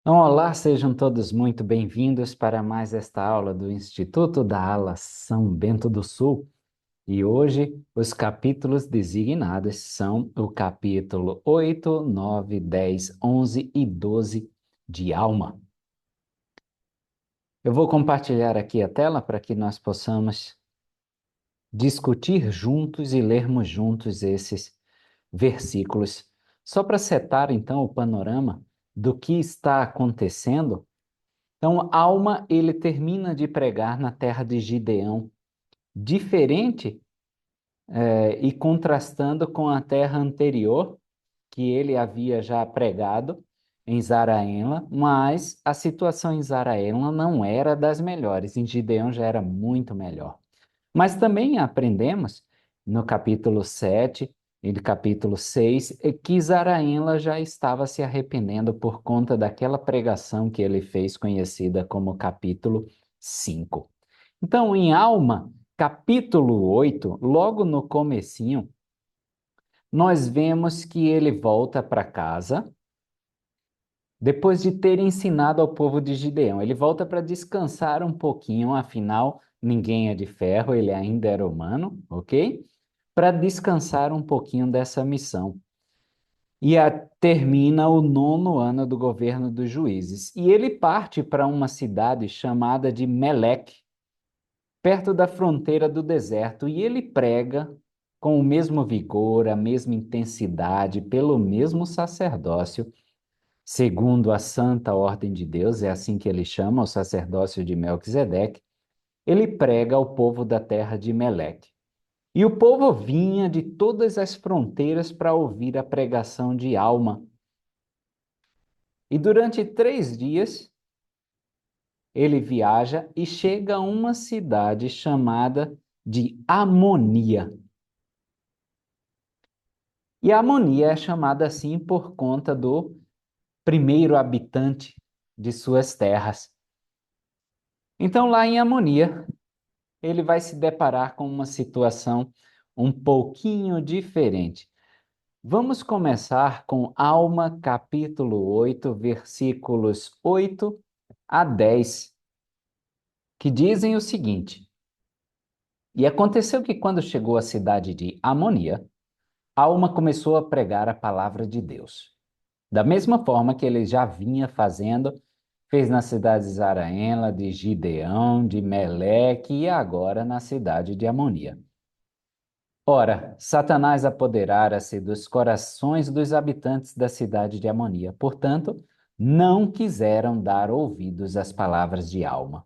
Então, olá, sejam todos muito bem-vindos para mais esta aula do Instituto da Ala São Bento do Sul. E hoje os capítulos designados são o capítulo 8, 9, 10, 11 e 12 de Alma. Eu vou compartilhar aqui a tela para que nós possamos discutir juntos e lermos juntos esses versículos. Só para setar então o panorama do que está acontecendo. Então, Alma, ele termina de pregar na terra de Gideão, diferente e contrastando com a terra anterior, que ele havia já pregado em Zaraenla, mas a situação em Zaraenla não era das melhores, em Gideão já era muito melhor. Mas também aprendemos no capítulo 7 e no capítulo 6 que Zaraenla já estava se arrependendo por conta daquela pregação que ele fez, conhecida como capítulo 5. Então, em Alma, capítulo 8, logo no comecinho, nós vemos que ele volta para casa depois de ter ensinado ao povo de Gideão. Ele volta para descansar um pouquinho, afinal, ninguém é de ferro, ele ainda era humano, ok? Para descansar um pouquinho dessa missão. Termina o 9º ano do governo dos juízes. E ele parte para uma cidade chamada de Meleque, perto da fronteira do deserto, e ele prega com o mesmo vigor, a mesma intensidade, pelo mesmo sacerdócio, segundo a Santa Ordem de Deus, é assim que ele chama, o sacerdócio de Melquisedeque. Ele prega ao povo da terra de Meleque. E o povo vinha de todas as fronteiras para ouvir a pregação de Alma. E durante 3 dias, ele viaja e chega a uma cidade chamada de Amonia. E a Amonia é chamada assim por conta do primeiro habitante de suas terras. Então, lá em Amonia, ele vai se deparar com uma situação um pouquinho diferente. Vamos começar com Alma, capítulo 8, versículos 8 a 10, que dizem o seguinte: E aconteceu que quando chegou à cidade de Amonia, Alma começou a pregar a palavra de Deus. Da mesma forma que ele já vinha fazendo, fez na cidade de Zaraenla, de Gideão, de Meleque e agora na cidade de Amonia. Ora, Satanás apoderara-se dos corações dos habitantes da cidade de Amonia. Portanto, não quiseram dar ouvidos às palavras de Alma.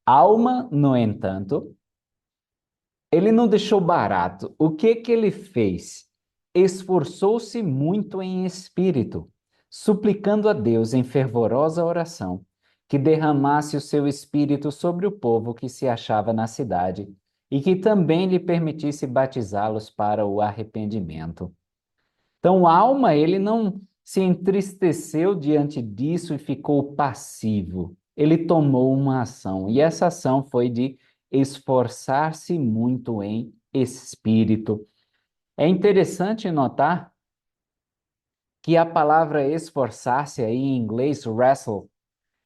Alma, no entanto, ele não deixou barato. O que que ele fez? Esforçou-se muito em espírito, suplicando a Deus em fervorosa oração que derramasse o seu espírito sobre o povo que se achava na cidade e que também lhe permitisse batizá-los para o arrependimento. Então, Alma, ele não se entristeceu diante disso e ficou passivo. Ele tomou uma ação, e essa ação foi de esforçar-se muito em espírito. É interessante notar que a palavra esforçar-se aí em inglês, wrestle,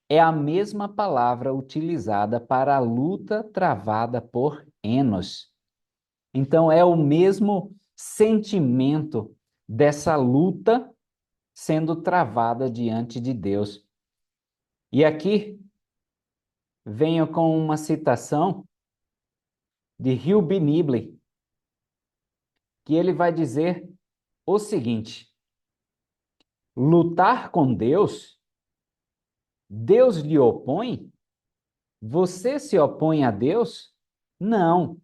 é a mesma palavra utilizada para a luta travada por Enos. Então, é o mesmo sentimento dessa luta sendo travada diante de Deus. E aqui venho com uma citação de Hugh Nibley, que ele vai dizer o seguinte: lutar com Deus, Deus lhe opõe? Você se opõe a Deus? Não.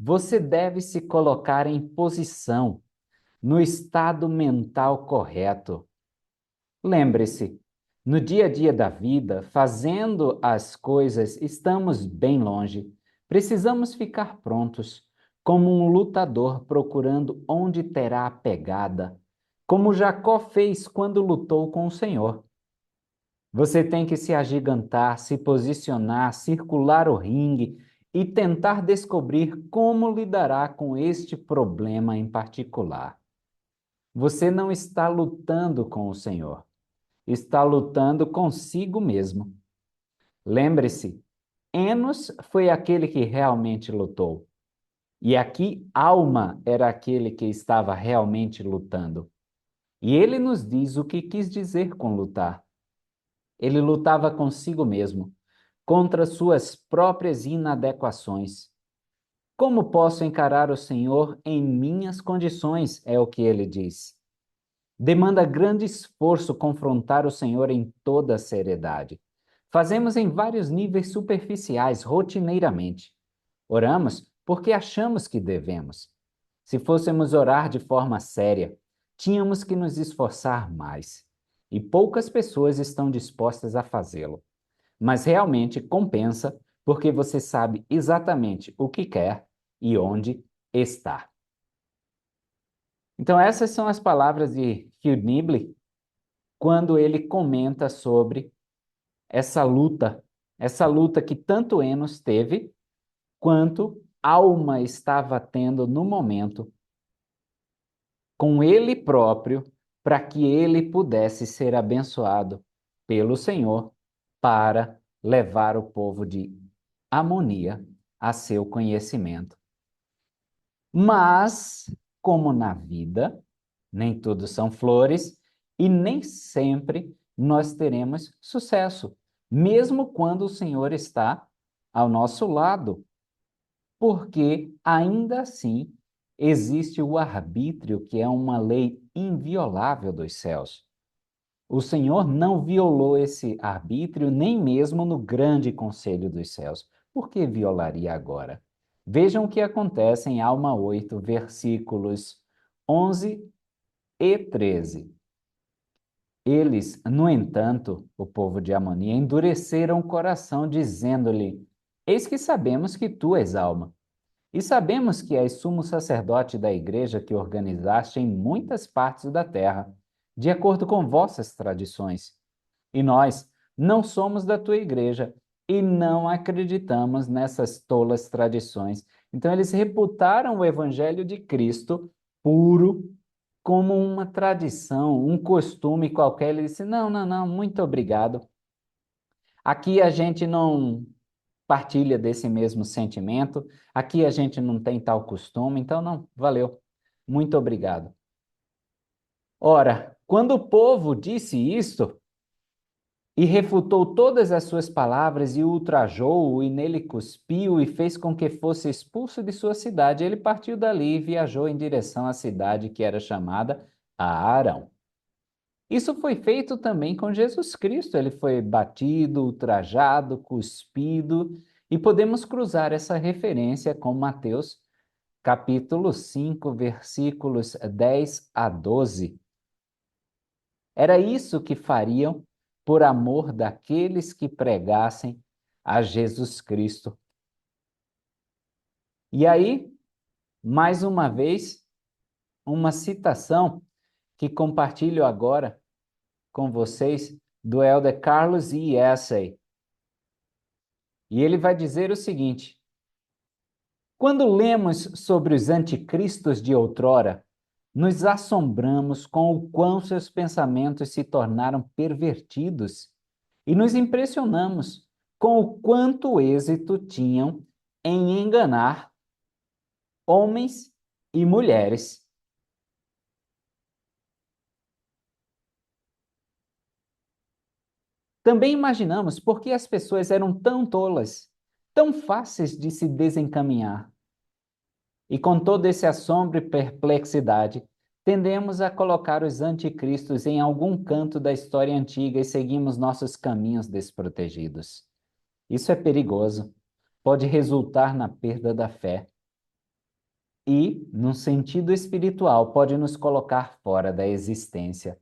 Você deve se colocar em posição, no estado mental correto. Lembre-se, no dia a dia da vida, fazendo as coisas, estamos bem longe. Precisamos ficar prontos, como um lutador procurando onde terá a pegada, como Jacó fez quando lutou com o Senhor. Você tem que se agigantar, se posicionar, circular o ringue e tentar descobrir como lidará com este problema em particular. Você não está lutando com o Senhor. está lutando consigo mesmo. Lembre-se, Enos foi aquele que realmente lutou. E aqui, Alma era aquele que estava realmente lutando. E ele nos diz o que quis dizer com lutar. Ele lutava consigo mesmo, contra suas próprias inadequações. Como posso encarar o Senhor em minhas condições? É o que ele diz. Demanda grande esforço confrontar o Senhor em toda a seriedade. Fazemos em vários níveis superficiais, rotineiramente. Oramos porque achamos que devemos. Se fôssemos orar de forma séria, tínhamos que nos esforçar mais. E poucas pessoas estão dispostas a fazê-lo. Mas realmente compensa porque você sabe exatamente o que quer e onde está. Então, essas são as palavras de Hugh Nibley quando ele comenta sobre essa luta que tanto Enos teve, quanto Alma estava tendo no momento com ele próprio, para que ele pudesse ser abençoado pelo Senhor para levar o povo de Amonia a seu conhecimento. Mas, como na vida, nem tudo são flores e nem sempre nós teremos sucesso, mesmo quando o Senhor está ao nosso lado, porque ainda assim existe o arbítrio, que é uma lei inviolável dos céus. O Senhor não violou esse arbítrio nem mesmo no grande conselho dos céus. Por que violaria agora? Vejam o que acontece em Alma 8, versículos 11 e 13. Eles, no entanto, o povo de Amonia, endureceram o coração, dizendo-lhe: Eis que sabemos que tu és Alma, e sabemos que és sumo sacerdote da igreja que organizaste em muitas partes da terra, de acordo com vossas tradições. E nós não somos da tua igreja e não acreditamos nessas tolas tradições. Então, eles reputaram o evangelho de Cristo puro como uma tradição, um costume qualquer. Ele disse: não, não, não, muito obrigado. Aqui a gente não partilha desse mesmo sentimento, aqui a gente não tem tal costume, então não, valeu, muito obrigado. Ora, quando o povo disse isto e refutou todas as suas palavras e o ultrajou e nele cuspiu e fez com que fosse expulso de sua cidade, ele partiu dali e viajou em direção à cidade que era chamada Arão. Isso foi feito também com Jesus Cristo. Ele foi batido, ultrajado, cuspido, e podemos cruzar essa referência com Mateus, capítulo 5, versículos 10 a 12. Era isso que fariam por amor daqueles que pregassem a Jesus Cristo. E aí, mais uma vez, uma citação que compartilho agora com vocês do Elder Carlos E. Essay. E ele vai dizer o seguinte: quando lemos sobre os anticristos de outrora, nos assombramos com o quão seus pensamentos se tornaram pervertidos e nos impressionamos com o quanto êxito tinham em enganar homens e mulheres. Também imaginamos por que as pessoas eram tão tolas, tão fáceis de se desencaminhar. E com todo esse assombro e perplexidade, tendemos a colocar os anticristos em algum canto da história antiga e seguimos nossos caminhos desprotegidos. Isso é perigoso, pode resultar na perda da fé e, num sentido espiritual, pode nos colocar fora da existência.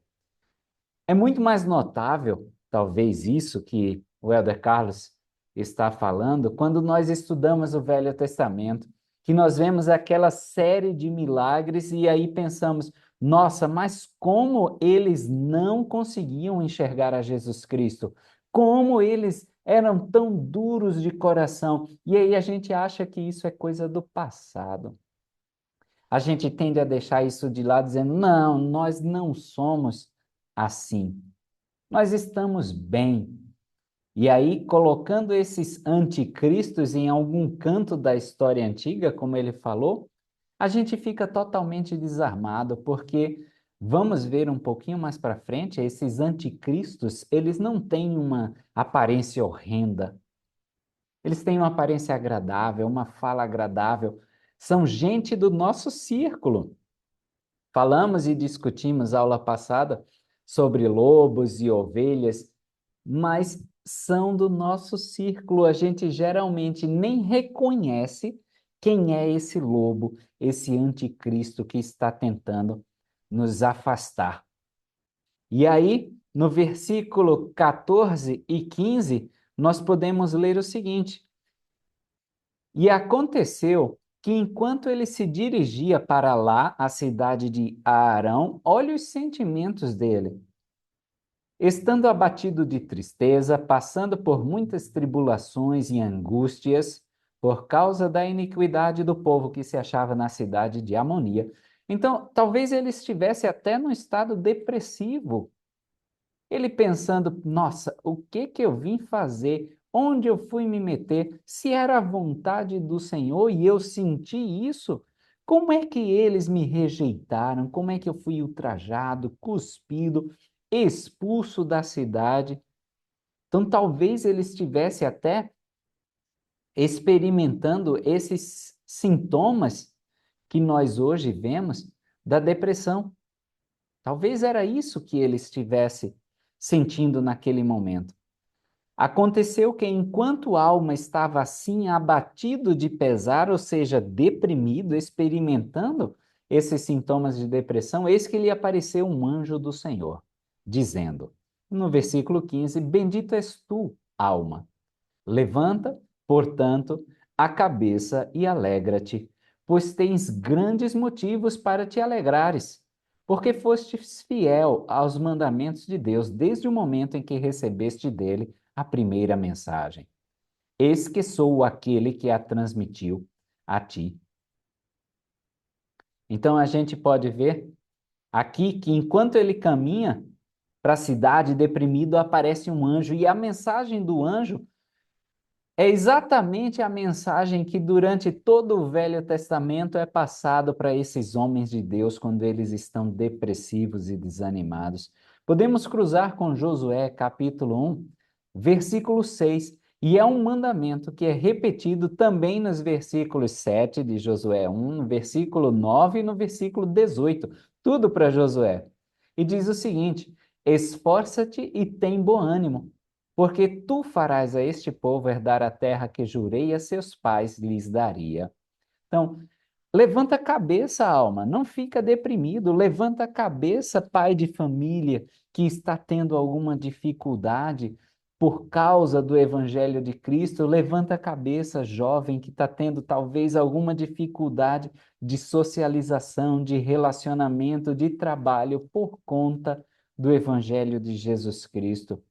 É muito mais notável, talvez, isso que o Elder Carlos está falando, quando nós estudamos o Velho Testamento, que nós vemos aquela série de milagres e aí pensamos, nossa, mas como eles não conseguiam enxergar a Jesus Cristo? Como eles eram tão duros de coração? E aí a gente acha que isso é coisa do passado. A gente tende a deixar isso de lado dizendo, não, nós não somos assim. nós estamos bem. E aí, colocando esses anticristos em algum canto da história antiga, como ele falou, a gente fica totalmente desarmado, porque vamos ver um pouquinho mais para frente, esses anticristos, eles não têm uma aparência horrenda, eles têm uma aparência agradável, uma fala agradável, são gente do nosso círculo. Falamos e discutimos aula passada sobre lobos e ovelhas, mas são do nosso círculo. A gente geralmente nem reconhece quem é esse lobo, esse anticristo que está tentando nos afastar. E aí, no versículo 14 e 15, nós podemos ler o seguinte: E aconteceu que, enquanto ele se dirigia para lá, a cidade de Arão, olha os sentimentos dele. Estando abatido de tristeza, passando por muitas tribulações e angústias, por causa da iniquidade do povo que se achava na cidade de Amonia. Então, talvez ele estivesse até num estado depressivo, ele pensando, nossa, o que que eu vim fazer? Onde eu fui me meter? Se era a vontade do Senhor e eu senti isso, como é que eles me rejeitaram? Como é que eu fui ultrajado, cuspido, expulso da cidade? Então, talvez ele estivesse até experimentando esses sintomas que nós hoje vemos da depressão. Talvez era isso que ele estivesse sentindo naquele momento. Aconteceu que, enquanto a alma estava assim abatido de pesar, ou seja, deprimido, experimentando esses sintomas de depressão, eis que lhe apareceu um anjo do Senhor, dizendo, no versículo 15: Bendito és tu, alma. Levanta, portanto, a cabeça e alegra-te, pois tens grandes motivos para te alegrares, porque fostes fiel aos mandamentos de Deus desde o momento em que recebeste dele a primeira mensagem. Eis que sou aquele que a transmitiu a ti. Então a gente pode ver aqui que enquanto ele caminha para a cidade deprimido, aparece um anjo, e a mensagem do anjo é exatamente a mensagem que durante todo o Velho Testamento é passado para esses homens de Deus quando eles estão depressivos e desanimados. Podemos cruzar com Josué, capítulo 1, versículo 6, e é um mandamento que é repetido também nos versículos 7 de Josué 1, no versículo 9 e no versículo 18, tudo para Josué. E diz o seguinte: Esforça-te e tem bom ânimo, porque tu farás a este povo herdar a terra que jurei a seus pais lhes daria. Então, levanta a cabeça, alma, não fica deprimido, levanta a cabeça, pai de família, que está tendo alguma dificuldade por causa do evangelho de Cristo, levanta a cabeça, jovem, que está tendo talvez alguma dificuldade de socialização, de relacionamento, de trabalho por conta do evangelho de Jesus Cristo,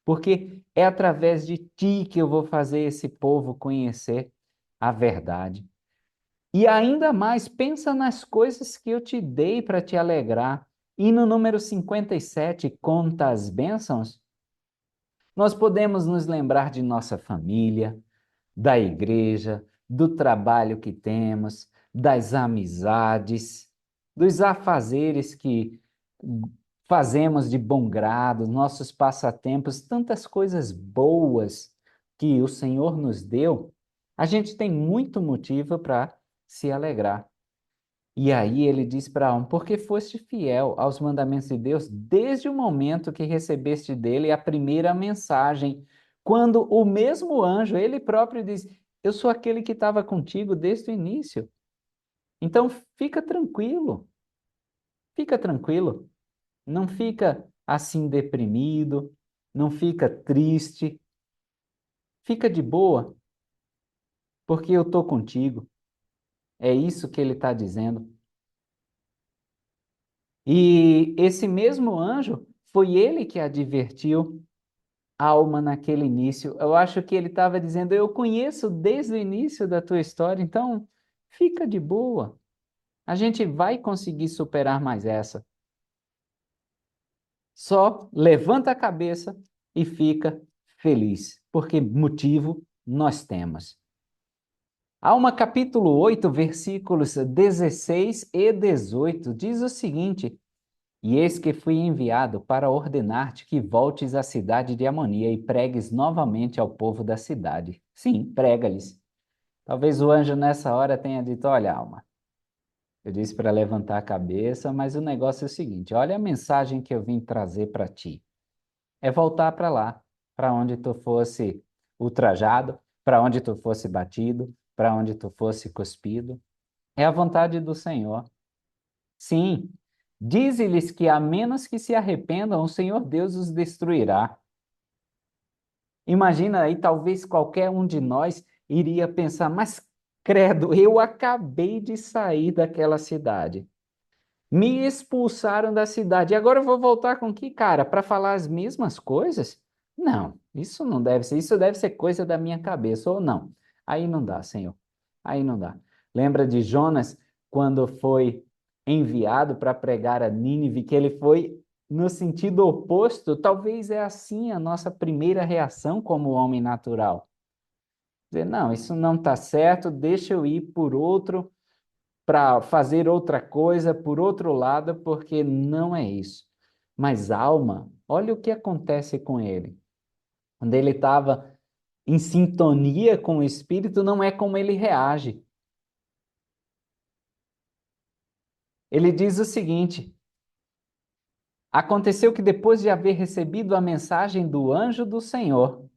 porque é através de ti que eu vou fazer esse povo conhecer a verdade. E ainda mais, pensa nas coisas que eu te dei para te alegrar. E no número 57, conta as bênçãos, nós podemos nos lembrar de nossa família, da igreja, do trabalho que temos, das amizades, dos afazeres que fazemos de bom grado, nossos passatempos, tantas coisas boas que o Senhor nos deu, a gente tem muito motivo para se alegrar. E aí ele diz para a alma: porque foste fiel aos mandamentos de Deus desde o momento que recebeste dele a primeira mensagem, quando o mesmo anjo, ele próprio diz: eu sou aquele que estava contigo desde o início. Então fica tranquilo, não fica assim deprimido, não fica triste, fica de boa, porque eu estou contigo. É isso que ele está dizendo. E esse mesmo anjo foi ele que advertiu a alma naquele início. Eu acho que ele estava dizendo: eu conheço desde o início da tua história, então fica de boa. A gente vai conseguir superar mais essa. só levanta a cabeça e fica feliz, porque motivo nós temos. Alma capítulo 8, versículos 16 e 18, diz o seguinte: E eis que fui enviado para ordenar-te que voltes à cidade de Amonia e pregues novamente ao povo da cidade. Sim, prega-lhes. Talvez o anjo nessa hora tenha dito: Olha, Alma, eu disse para levantar a cabeça, mas o negócio é o seguinte: olha a mensagem que eu vim trazer para ti. É voltar para lá, para onde tu fosse ultrajado, para onde tu fosse batido, para onde tu fosse cuspido. É a vontade do Senhor. Sim, dize-lhes que a menos que se arrependam, o Senhor Deus os destruirá. Imagina aí, talvez qualquer um de nós iria pensar, mas credo, eu acabei de sair daquela cidade. Me expulsaram da cidade. E agora eu vou voltar com que cara? Para falar as mesmas coisas? Não, isso não deve ser. Isso deve ser coisa da minha cabeça, ou não. Aí não dá, Senhor. Aí não dá. Lembra de Jonas, quando foi enviado para pregar a Nínive, que ele foi no sentido oposto? Talvez é assim a nossa primeira reação como homem natural. Dizer, não, isso não está certo, deixa eu ir por outro para fazer outra coisa por outro lado, porque não é isso. Mas alma, olha o que acontece com ele. Quando ele estava em sintonia com o Espírito, não é como ele reage. Ele diz o seguinte: Aconteceu que depois de haver recebido a mensagem do anjo do Senhor,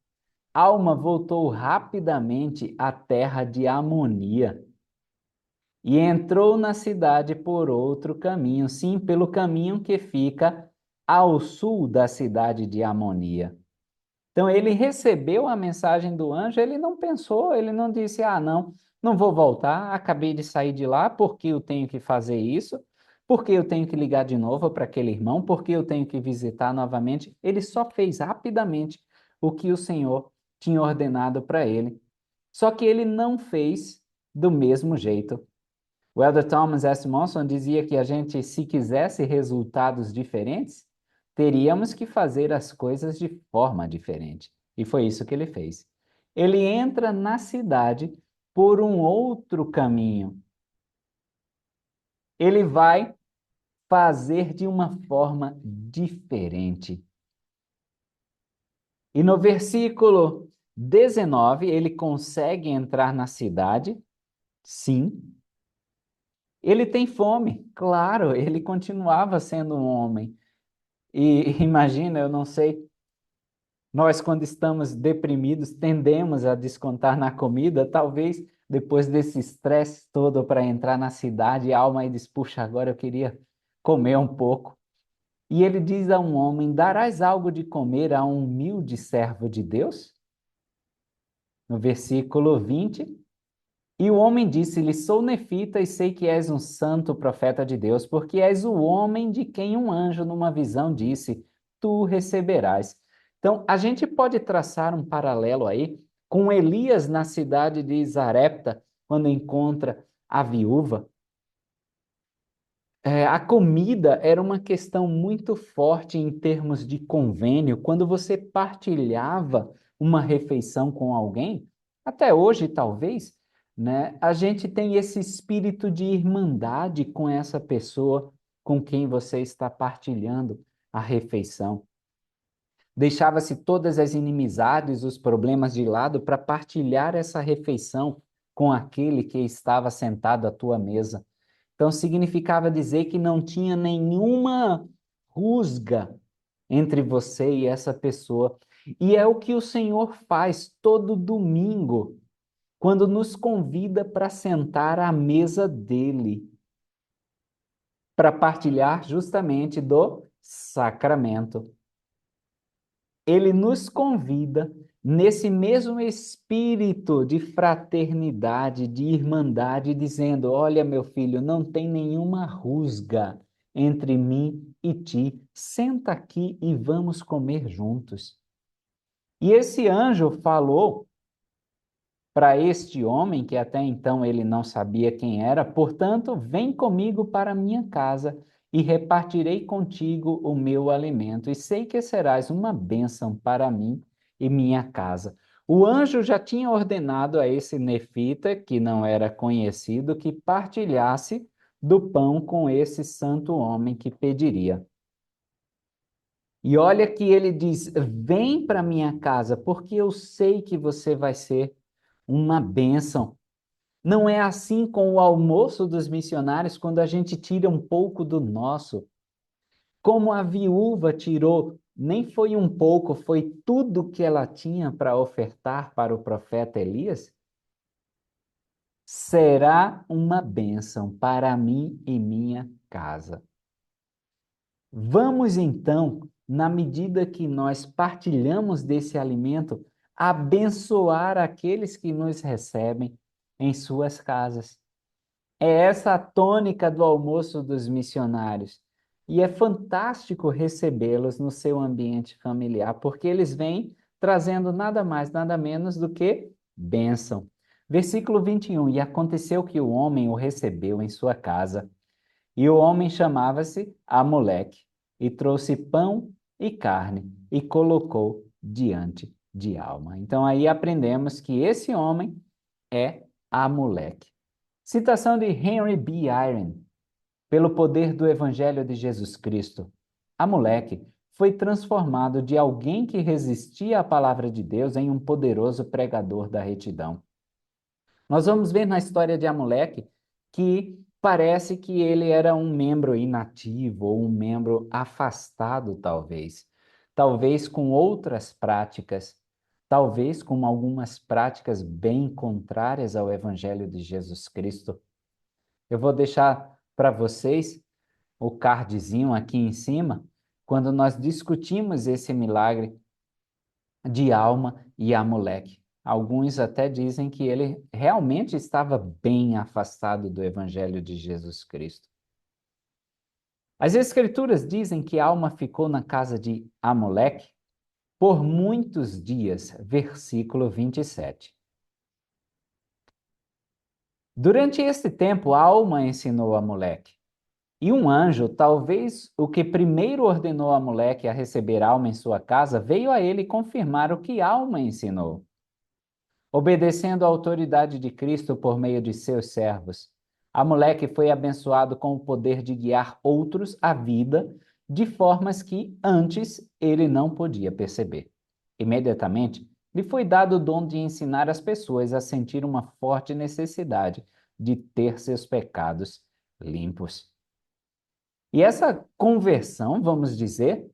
Alma voltou rapidamente à terra de Amonia e entrou na cidade por outro caminho, sim, pelo caminho que fica ao sul da cidade de Amonia. Então ele recebeu a mensagem do anjo, ele não pensou, ele não disse: "Ah, não, não vou voltar, acabei de sair de lá, por que eu tenho que fazer isso? Por que eu tenho que ligar de novo para aquele irmão? Por que eu tenho que visitar novamente?" Ele só fez rapidamente o que o Senhor tinha ordenado para ele. Só que ele não fez do mesmo jeito. O Elder Thomas S. Monson dizia que a gente, se quisesse resultados diferentes, teríamos que fazer as coisas de forma diferente. E foi isso que ele fez. Ele entra na cidade por um outro caminho. Ele vai fazer de uma forma diferente. E no versículo 19, ele consegue entrar na cidade, sim. Ele tem fome, claro, ele continuava sendo um homem. E imagina, eu não sei, nós quando estamos deprimidos tendemos a descontar na comida, talvez depois desse estresse todo para entrar na cidade, a alma aí diz, puxa, agora eu queria comer um pouco. E ele diz a um homem, darás algo de comer a um humilde servo de Deus? No versículo 20, e o homem disse-lhe, sou nefita e sei que és um santo profeta de Deus, porque és o homem de quem um anjo numa visão disse, tu receberás. Então, a gente pode traçar um paralelo aí com Elias na cidade de Zarepta, quando encontra a viúva. A comida era uma questão muito forte em termos de convênio. Quando você partilhava uma refeição com alguém, até hoje talvez, né, a gente tem esse espírito de irmandade com essa pessoa com quem você está partilhando a refeição. Deixava-se todas as inimizades, os problemas de lado para partilhar essa refeição com aquele que estava sentado à tua mesa. Então, significava dizer que não tinha nenhuma rusga entre você e essa pessoa. E é o que o Senhor faz todo domingo, quando nos convida para sentar à mesa dele, para partilhar justamente do sacramento. Ele nos convida nesse mesmo espírito de fraternidade, de irmandade, dizendo: Olha, meu filho, não tem nenhuma rusga entre mim e ti. Senta aqui e vamos comer juntos. E esse anjo falou para este homem, que até então ele não sabia quem era, portanto, vem comigo para minha casa e repartirei contigo o meu alimento, e sei que serás uma bênção para mim e minha casa. O anjo já tinha ordenado a esse nefita, que não era conhecido, que partilhasse do pão com esse santo homem que pediria. E olha que ele diz: vem para minha casa, porque eu sei que você vai ser uma bênção. Não é assim com o almoço dos missionários, quando a gente tira um pouco do nosso. Como a viúva tirou, nem foi um pouco, foi tudo que ela tinha para ofertar para o profeta Elias. Será uma bênção para mim e minha casa. Vamos então, na medida que nós partilhamos desse alimento, abençoar aqueles que nos recebem em suas casas. É essa a tônica do almoço dos missionários. E é fantástico recebê-los no seu ambiente familiar, porque eles vêm trazendo nada mais, nada menos do que bênção. Versículo 21. E aconteceu que o homem o recebeu em sua casa, e o homem chamava-se Amoleque, e trouxe pão e carne, e colocou diante de Alma. Então aí aprendemos que esse homem é Amoleque. Citação de Henry B. Eyring. Pelo poder do Evangelho de Jesus Cristo, Amoleque foi transformado de alguém que resistia à palavra de Deus em um poderoso pregador da retidão. Nós vamos ver na história de Amoleque que parece que ele era um membro inativo ou um membro afastado, talvez. Talvez com outras práticas, talvez com algumas práticas bem contrárias ao Evangelho de Jesus Cristo. Eu vou deixar para vocês o cardzinho aqui em cima, quando nós discutimos esse milagre de Alma e Amoleque. Alguns até dizem que ele realmente estava bem afastado do Evangelho de Jesus Cristo. As Escrituras dizem que Alma ficou na casa de Amoleque por muitos dias, versículo 27. Durante esse tempo, Alma ensinou Amoleque. E um anjo, talvez o que primeiro ordenou a Amoleque a receber Alma em sua casa, veio a ele confirmar o que Alma ensinou. Obedecendo à autoridade de Cristo por meio de seus servos, Amoleque foi abençoado com o poder de guiar outros à vida de formas que antes ele não podia perceber. Imediatamente, lhe foi dado o dom de ensinar as pessoas a sentir uma forte necessidade de ter seus pecados limpos. E essa conversão, vamos dizer,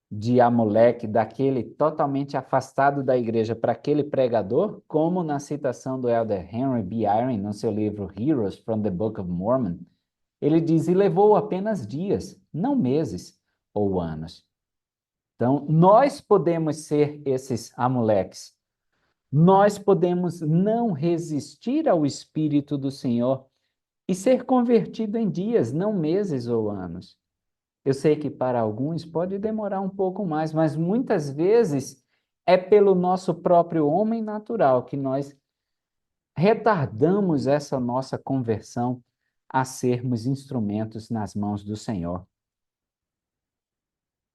de Amoleque, daquele totalmente afastado da igreja para aquele pregador, como na citação do elder Henry B. Eyring no seu livro Heroes from the Book of Mormon, ele diz, e levou apenas dias, não meses ou anos. Então, nós podemos ser esses Amoleques. Nós podemos não resistir ao Espírito do Senhor e ser convertido em dias, não meses ou anos. Eu sei que para alguns pode demorar um pouco mais, mas muitas vezes é pelo nosso próprio homem natural que nós retardamos essa nossa conversão a sermos instrumentos nas mãos do Senhor.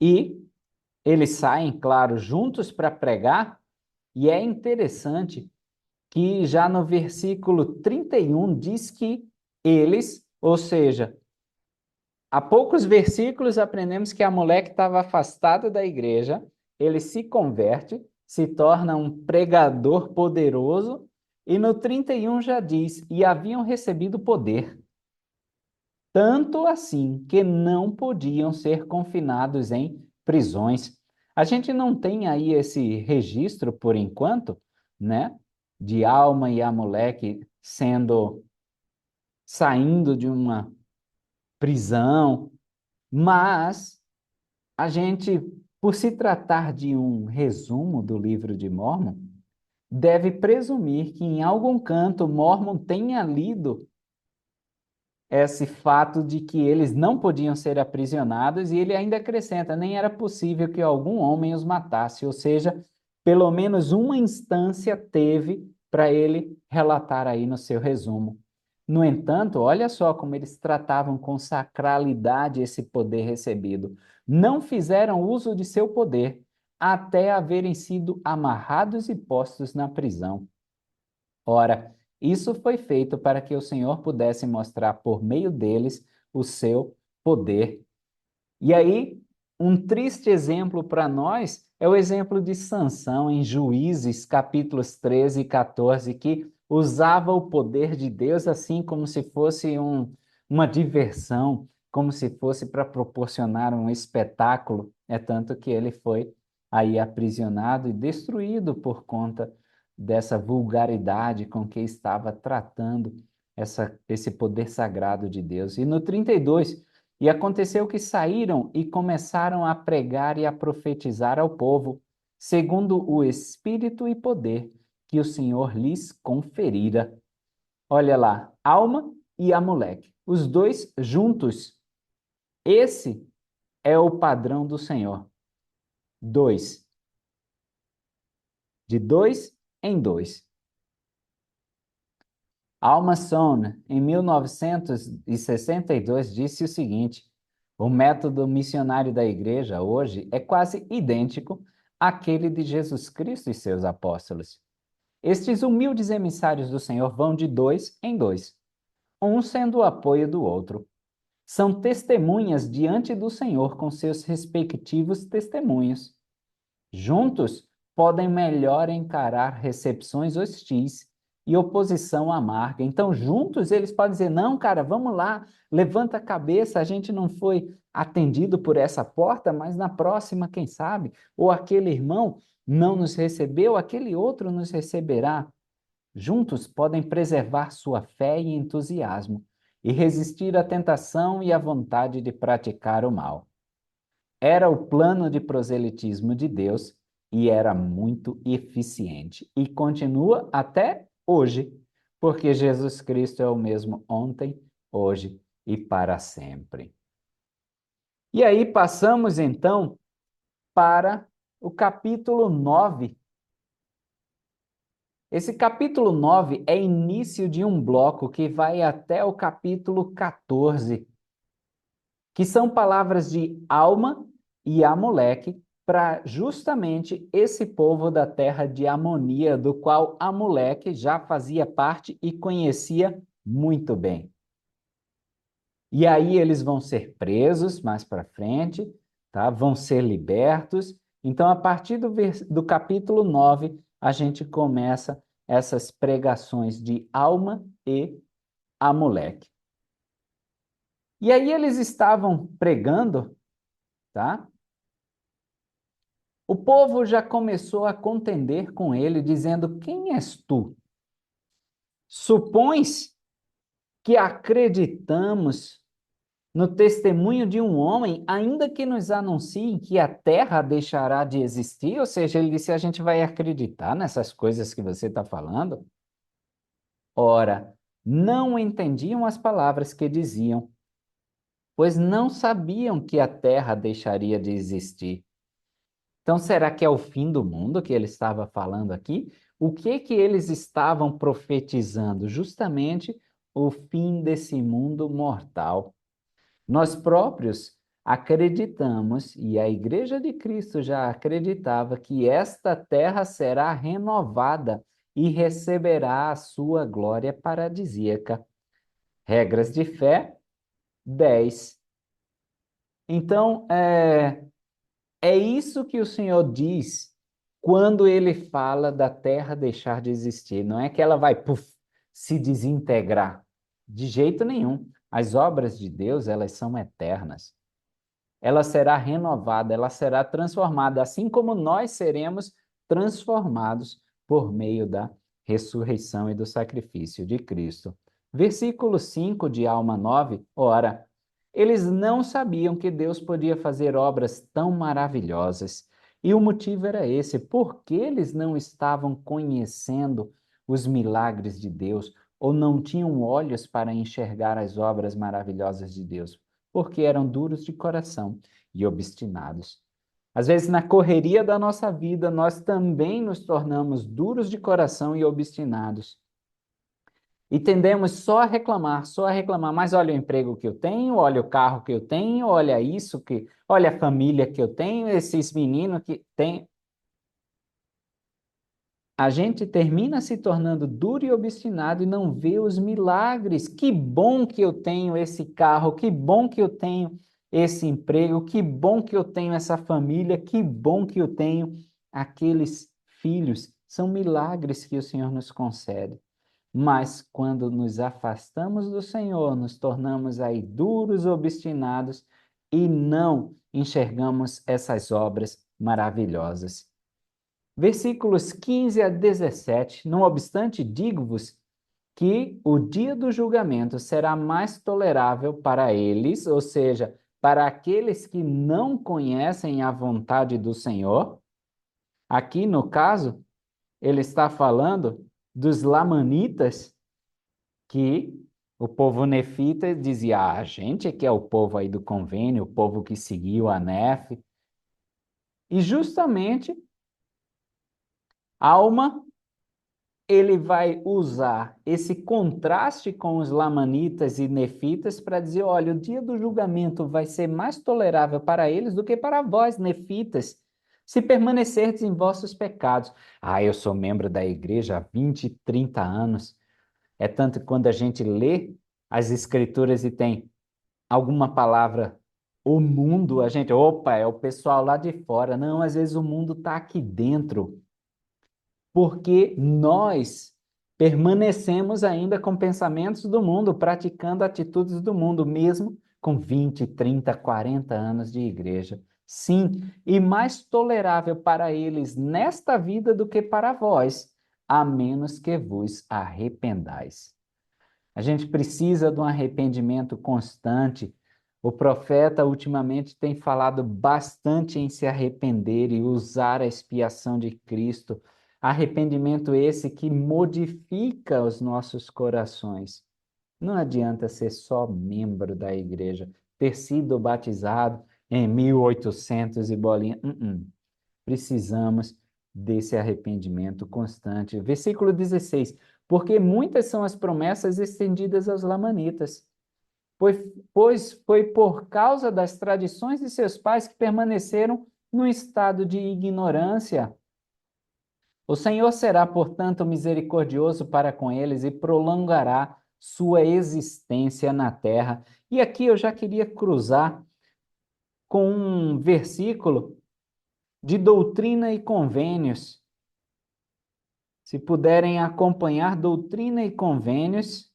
E eles saem, claro, juntos para pregar, e é interessante que já no versículo 31 diz que eles, ou seja, há poucos versículos aprendemos que Amoleque estava afastado da igreja, ele se converte, se torna um pregador poderoso, e no 31 já diz, e haviam recebido poder, tanto assim que não podiam ser confinados em prisões. A gente não tem aí esse registro por enquanto, né, de Alma e Amoleque saindo de uma prisão, mas a gente, por se tratar de um resumo do livro de Mórmon, deve presumir que em algum canto Mórmon tenha lido esse fato de que eles não podiam ser aprisionados, e ele ainda acrescenta, nem era possível que algum homem os matasse, ou seja, pelo menos uma instância teve para ele relatar aí no seu resumo. No entanto, olha só como eles tratavam com sacralidade esse poder recebido. Não fizeram uso de seu poder até haverem sido amarrados e postos na prisão. Ora, isso foi feito para que o Senhor pudesse mostrar por meio deles o seu poder. E aí, um triste exemplo para nós é o exemplo de Sansão em Juízes, capítulos 13 e 14, que usava o poder de Deus assim como se fosse uma diversão, como se fosse para proporcionar um espetáculo. É tanto que ele foi aí aprisionado e destruído por conta dessa vulgaridade com que estava tratando esse poder sagrado de Deus. E no 32, e aconteceu que saíram e começaram a pregar e a profetizar ao povo, segundo o espírito e poder que o Senhor lhes conferira. Olha lá, Alma e Amoleque, os dois juntos. Esse é o padrão do Senhor. Dois, de dois em dois. Alma Sohn, em 1962, disse o seguinte: o método missionário da igreja hoje é quase idêntico àquele de Jesus Cristo e seus apóstolos. Estes humildes emissários do Senhor vão de dois em dois, um sendo o apoio do outro. São testemunhas diante do Senhor com seus respectivos testemunhos. Juntos, podem melhor encarar recepções hostis e oposição amarga. Então, juntos, eles podem dizer: não, cara, vamos lá, levanta a cabeça, a gente não foi atendido por essa porta, mas na próxima, quem sabe? Ou aquele irmão não nos recebeu, aquele outro nos receberá. Juntos, podem preservar sua fé e entusiasmo e resistir à tentação e à vontade de praticar o mal. Era o plano de proselitismo de Deus e era muito eficiente. E continua até hoje, porque Jesus Cristo é o mesmo ontem, hoje e para sempre. E aí passamos então para o capítulo 9. Esse capítulo 9 é início de um bloco que vai até o capítulo 14, que são palavras de Alma e Amoleque para justamente esse povo da terra de Amonia, do qual Amoleque já fazia parte e conhecia muito bem. E aí eles vão ser presos mais para frente, tá? Vão ser libertos. Então, a partir do capítulo 9, a gente começa essas pregações de Alma e Amoleque. E aí eles estavam pregando, tá? O povo já começou a contender com ele, dizendo: quem és tu? Supões que acreditamos no testemunho de um homem, ainda que nos anuncie que a terra deixará de existir? Ou seja, ele disse: a gente vai acreditar nessas coisas que você está falando? Ora, não entendiam as palavras que diziam, pois não sabiam que a terra deixaria de existir. Então, será que é o fim do mundo que ele estava falando aqui? O que que eles estavam profetizando? Justamente o fim desse mundo mortal. Nós próprios acreditamos, e a Igreja de Cristo já acreditava, que esta terra será renovada e receberá a sua glória paradisíaca. Regras de fé 10. Então, é isso que o Senhor diz quando ele fala da terra deixar de existir. Não é que ela vai, puf, se desintegrar. De jeito nenhum. As obras de Deus, elas são eternas. Ela será renovada, ela será transformada, assim como nós seremos transformados por meio da ressurreição e do sacrifício de Cristo. Versículo 5 de Alma 9, ora, eles não sabiam que Deus podia fazer obras tão maravilhosas. E o motivo era esse, porque eles não estavam conhecendo os milagres de Deus ou não tinham olhos para enxergar as obras maravilhosas de Deus, porque eram duros de coração e obstinados. Às vezes, na correria da nossa vida, nós também nos tornamos duros de coração e obstinados. E tendemos só a reclamar, mas olha o emprego que eu tenho, olha o carro que eu tenho, olha isso que, olha a família que eu tenho, esses meninos que têm. A gente termina se tornando duro e obstinado e não vê os milagres. Que bom que eu tenho esse carro, que bom que eu tenho esse emprego, que bom que eu tenho essa família, que bom que eu tenho aqueles filhos. São milagres que o Senhor nos concede. Mas quando nos afastamos do Senhor, nos tornamos aí duros, obstinados e não enxergamos essas obras maravilhosas. Versículos 15 a 17. Não obstante, digo-vos que o dia do julgamento será mais tolerável para eles, ou seja, para aqueles que não conhecem a vontade do Senhor. Aqui, no caso, ele está falando dos lamanitas, que o povo nefita dizia: ah, a gente é que é o povo aí do convênio, o povo que seguiu a Nef. E justamente, Alma, ele vai usar esse contraste com os lamanitas e nefitas para dizer: olha, o dia do julgamento vai ser mais tolerável para eles do que para vós, nefitas, se permanecerdes em vossos pecados. Ah, eu sou membro da igreja há 20, 30 anos. É tanto que quando a gente lê as escrituras e tem alguma palavra, o mundo, a gente, opa, é o pessoal lá de fora. Não, às vezes o mundo está aqui dentro, porque nós permanecemos ainda com pensamentos do mundo, praticando atitudes do mundo, mesmo com 20, 30, 40 anos de igreja. Sim, e mais tolerável para eles nesta vida do que para vós, a menos que vos arrependais. A gente precisa de um arrependimento constante. O profeta ultimamente tem falado bastante em se arrepender e usar a expiação de Cristo. Arrependimento esse que modifica os nossos corações. Não adianta ser só membro da igreja, ter sido batizado em 1800 e bolinha. Precisamos desse arrependimento constante. Versículo 16. Porque muitas são as promessas estendidas aos lamanitas, pois foi por causa das tradições de seus pais que permaneceram no estado de ignorância. O Senhor será, portanto, misericordioso para com eles e prolongará sua existência na terra. E aqui eu já queria cruzar com um versículo de Doutrina e Convênios. Se puderem acompanhar Doutrina e Convênios,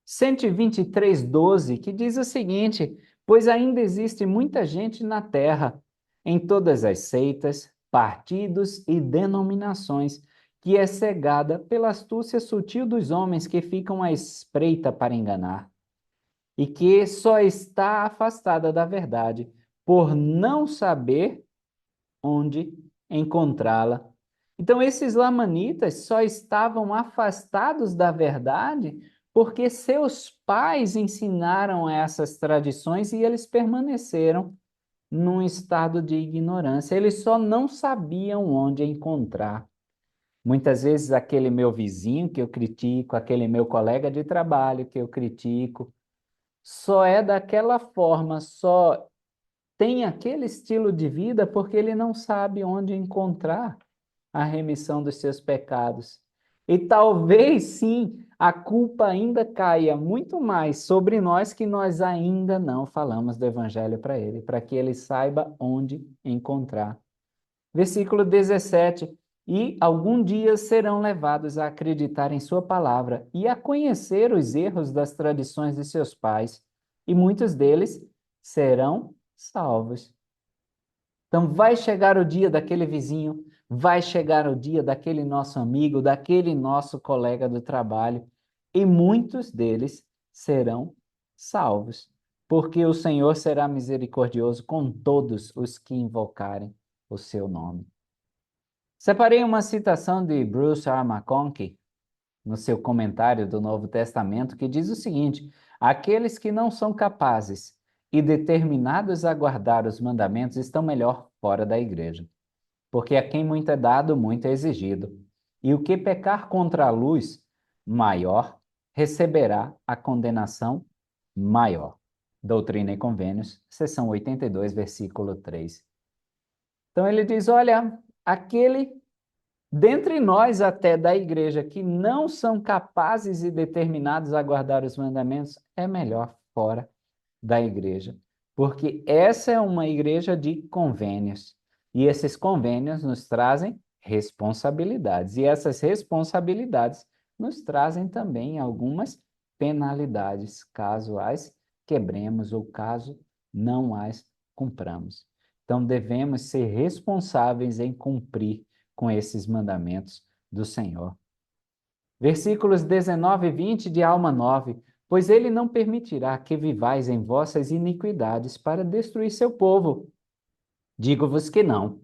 123:12, que diz o seguinte: pois ainda existe muita gente na terra, em todas as seitas, partidos e denominações, que é cegada pela astúcia sutil dos homens que ficam à espreita para enganar, e que só está afastada da verdade por não saber onde encontrá-la. Então, esses lamanitas só estavam afastados da verdade porque seus pais ensinaram essas tradições e eles permaneceram num estado de ignorância. Eles só não sabiam onde encontrar. Muitas vezes, aquele meu vizinho que eu critico, aquele meu colega de trabalho que eu critico, só é daquela forma, só tem aquele estilo de vida porque ele não sabe onde encontrar a remissão dos seus pecados. E talvez sim, a culpa ainda caia muito mais sobre nós que nós ainda não falamos do evangelho para ele, para que ele saiba onde encontrar. Versículo 17. E algum dia serão levados a acreditar em sua palavra e a conhecer os erros das tradições de seus pais, e muitos deles serão salvos. Então, vai chegar o dia daquele vizinho, vai chegar o dia daquele nosso amigo, daquele nosso colega do trabalho, e muitos deles serão salvos, porque o Senhor será misericordioso com todos os que invocarem o seu nome. Separei uma citação de Bruce R. McConkie, no seu comentário do Novo Testamento, que diz o seguinte: aqueles que não são capazes e determinados a guardar os mandamentos estão melhor fora da igreja. Porque a quem muito é dado, muito é exigido. E o que pecar contra a luz maior, receberá a condenação maior. Doutrina e Convênios, seção 82, versículo 3. Então ele diz, olha, aquele dentre nós até da igreja que não são capazes e determinados a guardar os mandamentos, é melhor fora da igreja, porque essa é uma igreja de convênios, e esses convênios nos trazem responsabilidades, e essas responsabilidades nos trazem também algumas penalidades, caso as quebremos ou caso não as cumpramos. Então, devemos ser responsáveis em cumprir com esses mandamentos do Senhor. Versículos 19 e 20 de Alma 9. Pois ele não permitirá que vivais em vossas iniquidades para destruir seu povo. Digo-vos que não.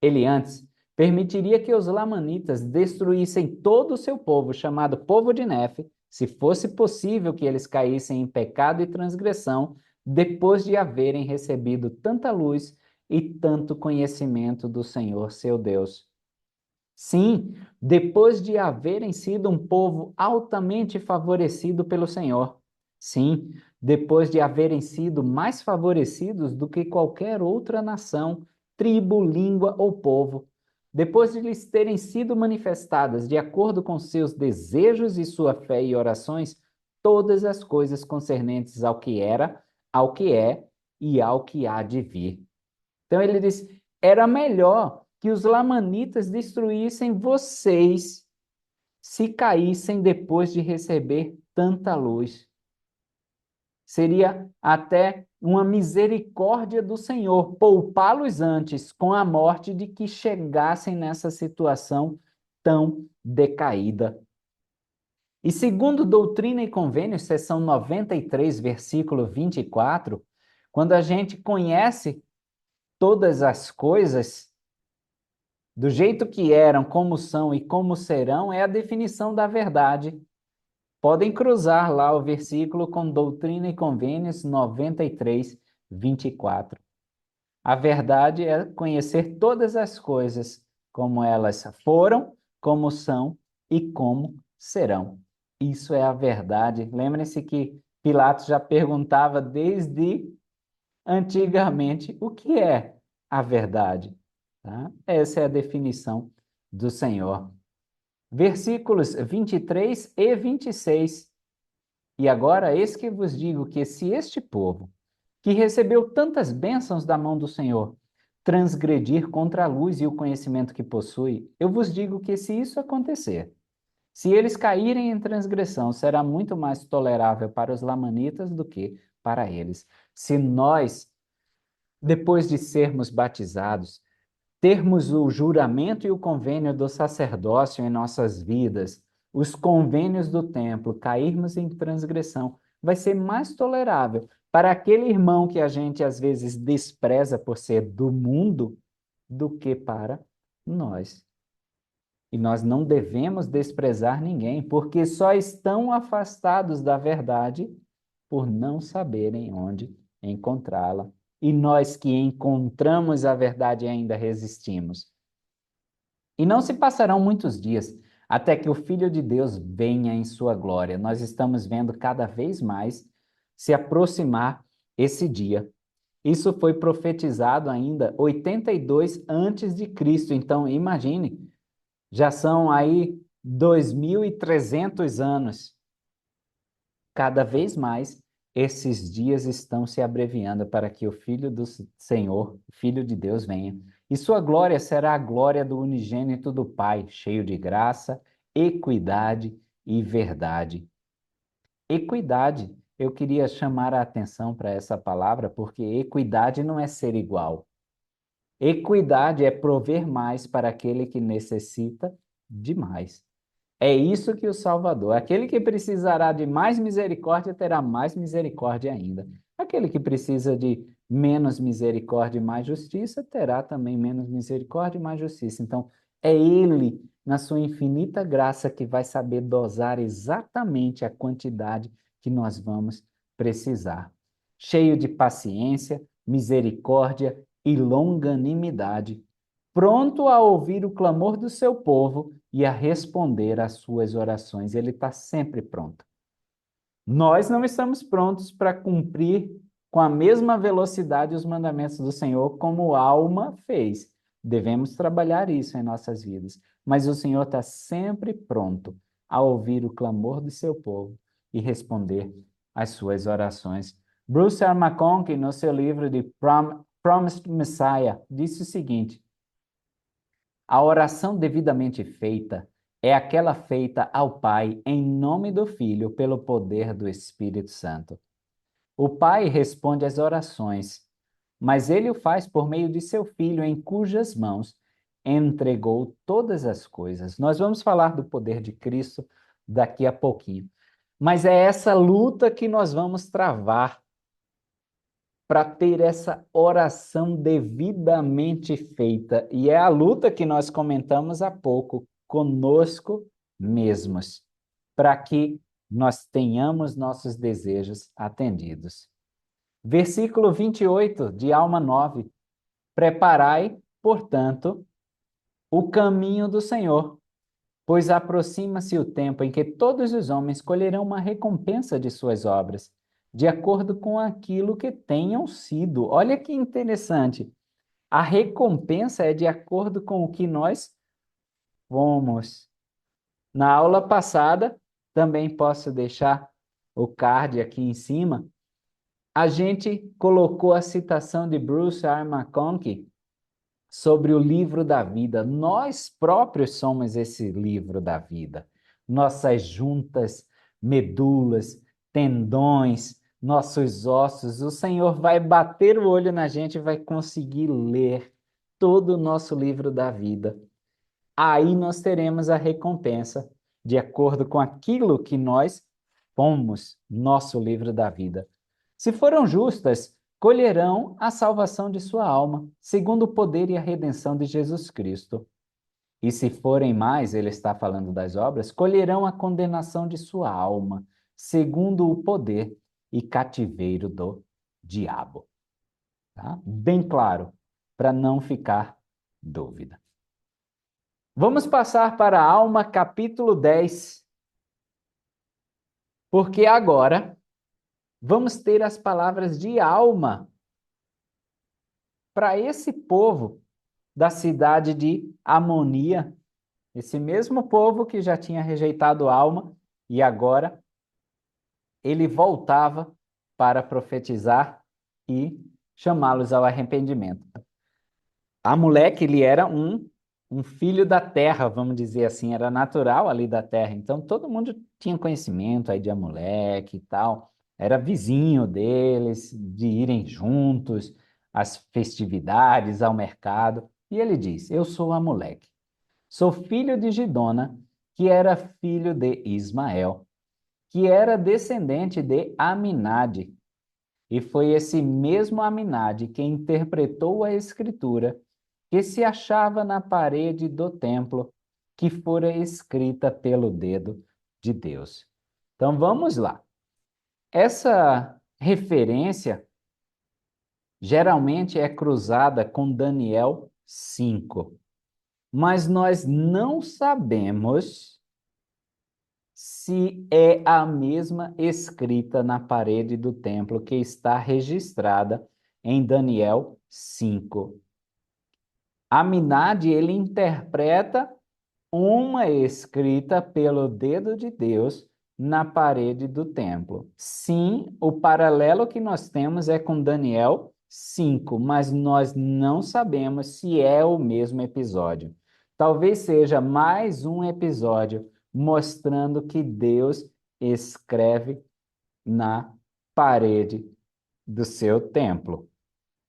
Ele antes permitiria que os lamanitas destruíssem todo o seu povo, chamado povo de Nefe, se fosse possível que eles caíssem em pecado e transgressão, depois de haverem recebido tanta luz e tanto conhecimento do Senhor seu Deus. Sim, depois de haverem sido um povo altamente favorecido pelo Senhor. Sim, depois de haverem sido mais favorecidos do que qualquer outra nação, tribo, língua ou povo. Depois de lhes terem sido manifestadas, de acordo com seus desejos e sua fé e orações, todas as coisas concernentes ao que era, ao que é e ao que há de vir. Então ele diz: era melhor que os lamanitas destruíssem vocês se caíssem depois de receber tanta luz. Seria até uma misericórdia do Senhor poupá-los antes com a morte de que chegassem nessa situação tão decaída. E segundo Doutrina e Convênios, seção 93, versículo 24, quando a gente conhece todas as coisas, do jeito que eram, como são e como serão, é a definição da verdade. Podem cruzar lá o versículo com Doutrina e Convênios 93, 24. A verdade é conhecer todas as coisas, como elas foram, como são e como serão. Isso é a verdade. Lembre-se que Pilatos já perguntava desde antigamente o que é a verdade. Tá? Essa é a definição do Senhor. Versículos 23 e 26. E agora, eis que vos digo que se este povo, que recebeu tantas bênçãos da mão do Senhor, transgredir contra a luz e o conhecimento que possui, eu vos digo que se isso acontecer, se eles caírem em transgressão, será muito mais tolerável para os lamanitas do que para eles. Se nós, depois de sermos batizados, termos o juramento e o convênio do sacerdócio em nossas vidas, os convênios do templo, cairmos em transgressão, vai ser mais tolerável para aquele irmão que a gente às vezes despreza por ser do mundo do que para nós. E nós não devemos desprezar ninguém, porque só estão afastados da verdade por não saberem onde encontrá-la. E nós que encontramos a verdade ainda resistimos. E não se passarão muitos dias até que o Filho de Deus venha em sua glória. Nós estamos vendo cada vez mais se aproximar esse dia. Isso foi profetizado ainda 82 antes de Cristo. Então, imagine, já são aí 2.300 anos. Cada vez mais, esses dias estão se abreviando para que o Filho do Senhor, o Filho de Deus, venha. E sua glória será a glória do unigênito do Pai, cheio de graça, equidade e verdade. Equidade, eu queria chamar a atenção para essa palavra, porque equidade não é ser igual. Equidade é prover mais para aquele que necessita de mais. É isso que o Salvador, aquele que precisará de mais misericórdia, terá mais misericórdia ainda. Aquele que precisa de menos misericórdia e mais justiça, terá também menos misericórdia e mais justiça. Então, é Ele, na sua infinita graça, que vai saber dosar exatamente a quantidade que nós vamos precisar. cheio de paciência, misericórdia e longanimidade, pronto a ouvir o clamor do seu povo e a responder às suas orações. Ele está sempre pronto. Nós não estamos prontos para cumprir com a mesma velocidade os mandamentos do Senhor como Alma fez. Devemos trabalhar isso em nossas vidas. Mas o Senhor está sempre pronto a ouvir o clamor do seu povo e responder às suas orações. Bruce R. McConkie, no seu livro de Promised Messiah, disse o seguinte: a oração devidamente feita é aquela feita ao Pai em nome do Filho pelo poder do Espírito Santo. O Pai responde às orações, mas ele o faz por meio de seu Filho, em cujas mãos entregou todas as coisas. Nós vamos falar do poder de Cristo daqui a pouquinho. Mas é essa luta que nós vamos travar para ter essa oração devidamente feita. E é a luta que nós comentamos há pouco conosco mesmos, para que nós tenhamos nossos desejos atendidos. Versículo 28 de Alma 9. Preparai, portanto, o caminho do Senhor, pois aproxima-se o tempo em que todos os homens colherão uma recompensa de suas obras, de acordo com aquilo que tenham sido. Olha que interessante. A recompensa é de acordo com o que nós fomos. Na aula passada, também posso deixar o card aqui em cima, a gente colocou a citação de Bruce R. McConkie sobre o livro da vida. Nós próprios somos esse livro da vida. Nossas juntas, medulas, tendões, nossos ossos. O Senhor vai bater o olho na gente e vai conseguir ler todo o nosso livro da vida. Aí nós teremos a recompensa de acordo com aquilo que nós fomos, nosso livro da vida. Se foram justas, colherão a salvação de sua alma, segundo o poder e a redenção de Jesus Cristo. E se forem mais, ele está falando das obras, colherão a condenação de sua alma, segundo o poder e cativeiro do diabo. Tá? Bem claro, para não ficar dúvida. Vamos passar para a Alma, capítulo 10, porque agora vamos ter as palavras de Alma para esse povo da cidade de Amonia, esse mesmo povo que já tinha rejeitado Alma e agora ele voltava para profetizar e chamá-los ao arrependimento. Amoleque, ele era um filho da terra, vamos dizer assim, era natural ali da terra. Então, todo mundo tinha conhecimento aí de Amoleque e tal. Era vizinho deles, de irem juntos às festividades, ao mercado. E ele diz, eu sou Amoleque. Sou filho de Gidona, que era filho de Ismael, que era descendente de Aminade. E foi esse mesmo Aminade que interpretou a escritura que se achava na parede do templo, que fora escrita pelo dedo de Deus. Então vamos lá. Essa referência geralmente é cruzada com Daniel 5, mas nós não sabemos se é a mesma escrita na parede do templo que está registrada em Daniel 5. Aminade, ele interpreta uma escrita pelo dedo de Deus na parede do templo. Sim, o paralelo que nós temos é com Daniel 5, mas nós não sabemos se é o mesmo episódio. Talvez seja mais um episódio mostrando que Deus escreve na parede do seu templo,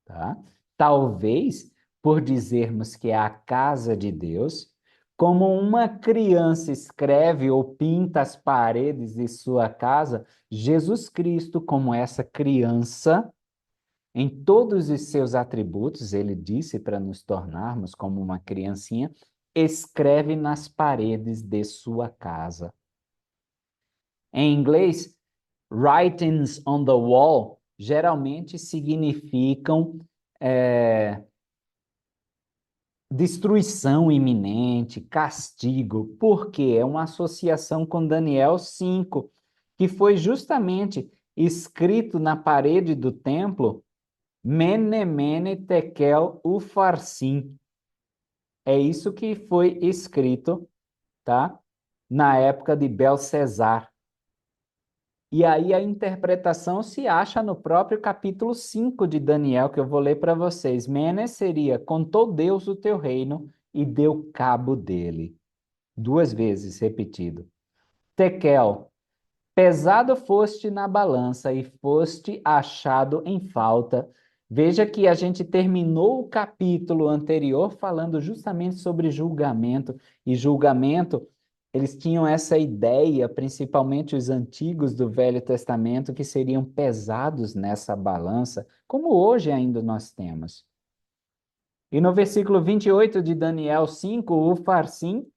tá? Talvez por dizermos que é a casa de Deus, como uma criança escreve ou pinta as paredes de sua casa, Jesus Cristo, como essa criança, em todos os seus atributos, ele disse para nos tornarmos como uma criancinha, escreve nas paredes de sua casa. Em inglês, writings on the wall geralmente significam é, destruição iminente, castigo, porque é uma associação com Daniel 5, que foi justamente escrito na parede do templo, Mene, Mene, Tekel, Ufarsim. É isso que foi escrito, tá? Na época de Belsezar. E aí a interpretação se acha no próprio capítulo 5 de Daniel, que eu vou ler para vocês. Mene seria: contou Deus o teu reino e deu cabo dele. Duas vezes repetido. Tekel: pesado foste na balança e foste achado em falta. Veja que a gente terminou o capítulo anterior falando justamente sobre julgamento, e julgamento, eles tinham essa ideia, principalmente os antigos do Velho Testamento, que seriam pesados nessa balança, como hoje ainda nós temos. E no versículo 28 de Daniel 5, o Farsim,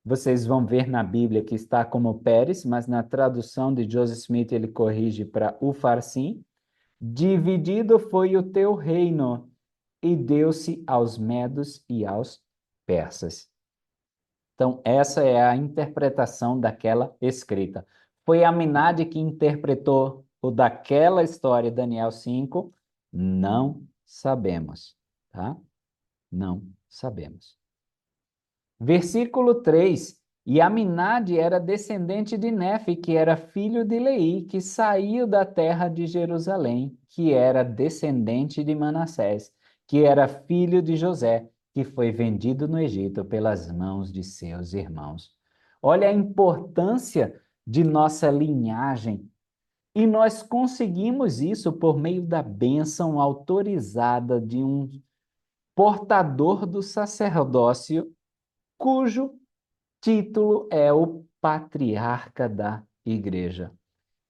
vocês vão ver na Bíblia que está como Pérez, mas na tradução de Joseph Smith ele corrige para Ufarsim. Dividido foi o teu reino e deu-se aos medos e aos persas. Então, essa é a interpretação daquela escrita. Foi Aminad que interpretou o daquela história, Daniel 5? Não sabemos, tá? Não sabemos. Versículo 3. E Aminad era descendente de Nefe, que era filho de Lei, que saiu da terra de Jerusalém, que era descendente de Manassés, que era filho de José, que foi vendido no Egito pelas mãos de seus irmãos. Olha a importância de nossa linhagem. E nós conseguimos isso por meio da bênção autorizada de um portador do sacerdócio, cujo título é o patriarca da igreja.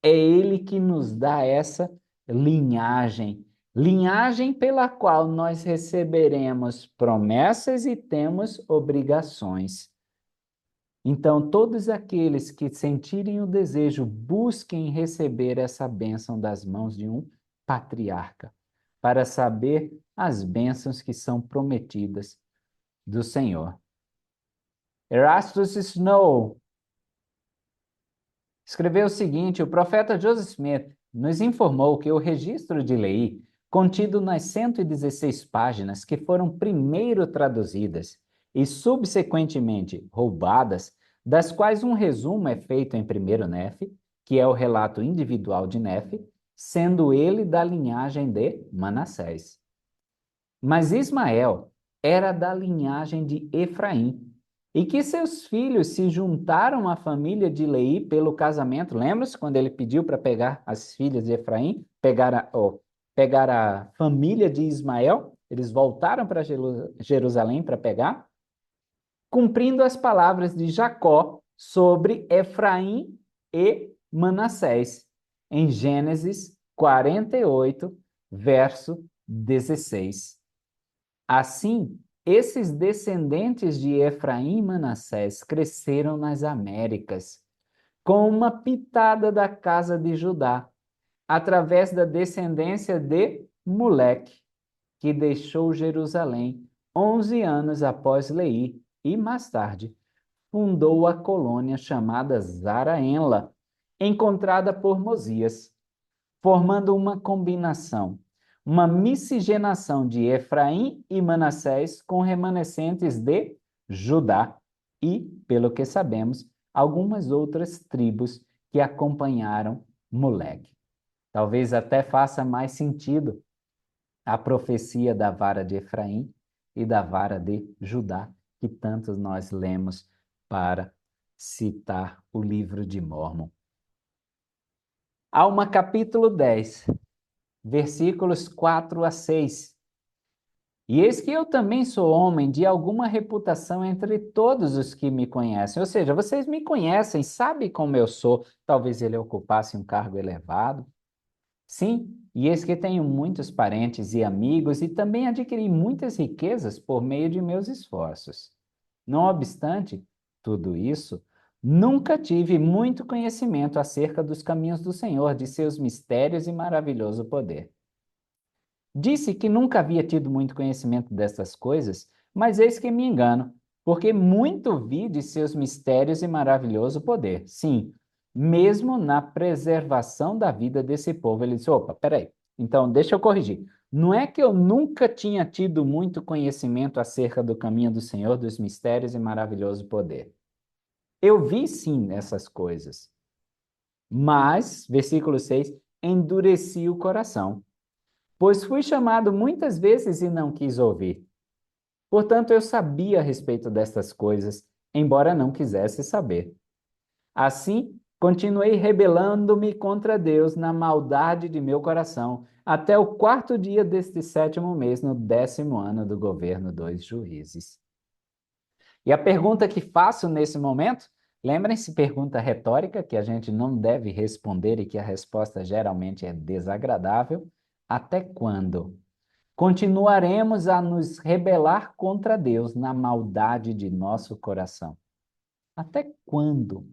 É ele que nos dá essa linhagem, linhagem pela qual nós receberemos promessas e temos obrigações. Então, todos aqueles que sentirem o desejo, busquem receber essa bênção das mãos de um patriarca, para saber as bênçãos que são prometidas do Senhor. Erastus Snow escreveu o seguinte: o profeta Joseph Smith nos informou que o registro de lei, contido nas 116 páginas que foram primeiro traduzidas e subsequentemente roubadas, das quais um resumo é feito em 1º Nefe, que é o relato individual de Nefe, sendo ele da linhagem de Manassés. Mas Ismael era da linhagem de Efraim, e que seus filhos se juntaram à família de Leí pelo casamento. Lembra-se quando ele pediu para pegar as filhas de Efraim, pegar a família de Ismael? Eles voltaram para Jerusalém para pegar, cumprindo as palavras de Jacó sobre Efraim e Manassés, em Gênesis 48, verso 16. Assim, esses descendentes de Efraim e Manassés cresceram nas Américas, com uma pitada da casa de Judá, através da descendência de Moleque, que deixou Jerusalém 11 anos após Leí e, mais tarde, fundou a colônia chamada Zaraenla, encontrada por Mosias, formando uma combinação, uma miscigenação de Efraim e Manassés com remanescentes de Judá e, pelo que sabemos, algumas outras tribos que acompanharam Moleque. Talvez até faça mais sentido a profecia da vara de Efraim e da vara de Judá, que tantos nós lemos para citar o livro de Mórmon. Alma capítulo 10, versículos 4 a 6. E eis que eu também sou homem de alguma reputação entre todos os que me conhecem. Ou seja, vocês me conhecem, sabem como eu sou. Talvez ele ocupasse um cargo elevado. Sim, e eis que tenho muitos parentes e amigos e também adquiri muitas riquezas por meio de meus esforços. Não obstante tudo isso, Nunca tive muito conhecimento acerca dos caminhos do Senhor, de seus mistérios e maravilhoso poder. Disse que nunca havia tido muito conhecimento dessas coisas, mas eis que me engano, porque muito vi de seus mistérios e maravilhoso poder. Sim, mesmo na preservação da vida desse povo. Ele disse: opa, peraí, então deixa eu corrigir. Não é que eu nunca tinha tido muito conhecimento acerca do caminho do Senhor, dos mistérios e maravilhoso poder. Eu vi sim essas coisas, mas, versículo 6, endureci o coração, pois fui chamado muitas vezes e não quis ouvir. Portanto, eu sabia a respeito destas coisas, embora não quisesse saber. Assim, continuei rebelando-me contra Deus na maldade de meu coração, até o 4º dia deste 7º mês, no 10º ano do governo dos juízes. E a pergunta que faço nesse momento, lembrem-se, pergunta retórica, que a gente não deve responder e que a resposta geralmente é desagradável: até quando continuaremos a nos rebelar contra Deus na maldade de nosso coração? Até quando?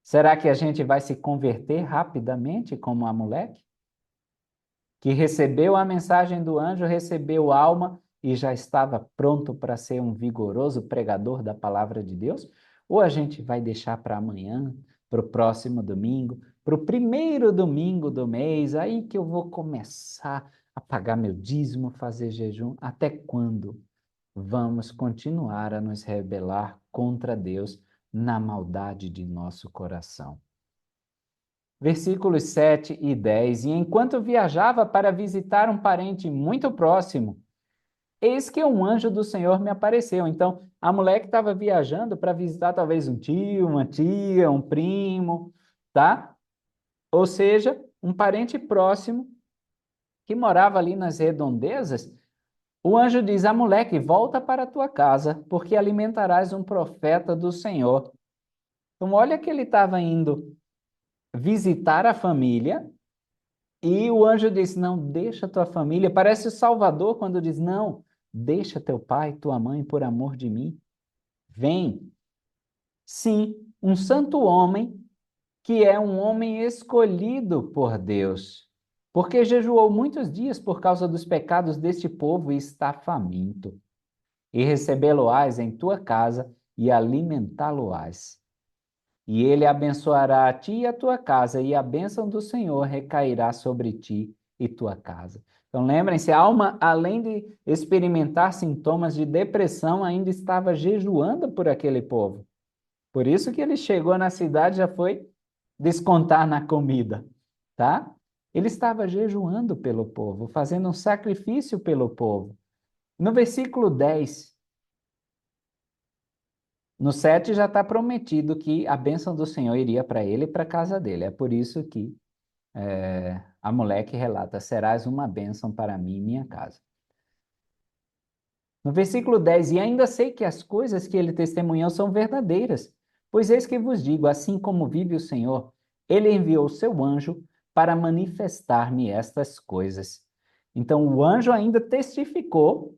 Será que a gente vai se converter rapidamente como Amaleque, que recebeu a mensagem do anjo, recebeu alma e já estava pronto para ser um vigoroso pregador da palavra de Deus? Ou a gente vai deixar para amanhã, para o próximo domingo, para o primeiro domingo do mês, aí que eu vou começar a pagar meu dízimo, fazer jejum? Até quando vamos continuar a nos rebelar contra Deus na maldade de nosso coração? Versículos 7 e 10. E enquanto viajava para visitar um parente muito próximo, eis que um anjo do Senhor me apareceu. Então, a mulher que estava viajando para visitar talvez um tio, uma tia, um primo, tá? Ou seja, um parente próximo que morava ali nas redondezas. O anjo diz: a mulher que volta para a tua casa, porque alimentarás um profeta do Senhor. Então, olha que ele estava indo visitar a família. E o anjo disse: não, deixa tua família. Parece o Salvador quando diz: não, deixa teu pai, tua mãe, por amor de mim. Vem. Sim, um santo homem que é um homem escolhido por Deus, porque jejuou muitos dias por causa dos pecados deste povo e está faminto. E recebê-lo-ás em tua casa e alimentá-lo-ás. E ele abençoará a ti e a tua casa, e a bênção do Senhor recairá sobre ti e tua casa. Então, lembrem-se, a alma, além de experimentar sintomas de depressão, ainda estava jejuando por aquele povo. Por isso que ele chegou na cidade, já foi descontar na comida, tá? Ele estava jejuando pelo povo, fazendo um sacrifício pelo povo. No versículo 10, no 7 já está prometido que a bênção do Senhor iria para ele e para a casa dele. É por isso que a mulher que relata: serás uma bênção para mim e minha casa. No versículo 10, e ainda sei que as coisas que ele testemunhou são verdadeiras, pois eis que vos digo, assim como vive o Senhor, ele enviou seu anjo para manifestar-me estas coisas. Então o anjo ainda testificou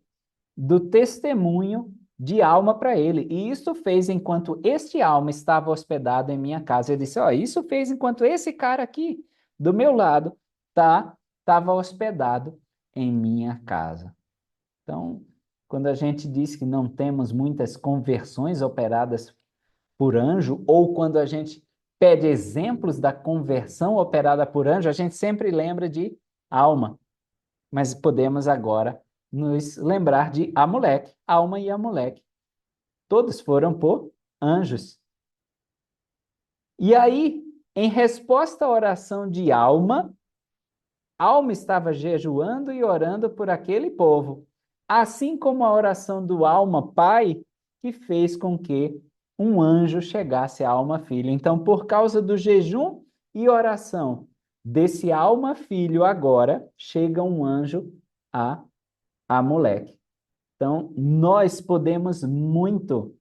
do testemunho de alma para ele. E isso fez enquanto este alma estava hospedado em minha casa. Ele disse: ó, isso fez enquanto esse cara aqui, do meu lado, estava hospedado em minha casa. Então, quando a gente diz que não temos muitas conversões operadas por anjo, ou quando a gente pede exemplos da conversão operada por anjo, a gente sempre lembra de alma. Mas podemos agora nos lembrar de Amaleque, Alma e Amaleque. Todos foram por anjos. E aí, em resposta à oração de Alma, Alma estava jejuando e orando por aquele povo, assim como a oração do Alma Pai, que fez com que um anjo chegasse a Alma Filho. Então, por causa do jejum e oração desse Alma Filho, agora chega um anjo a Amaleque. Então, nós podemos muito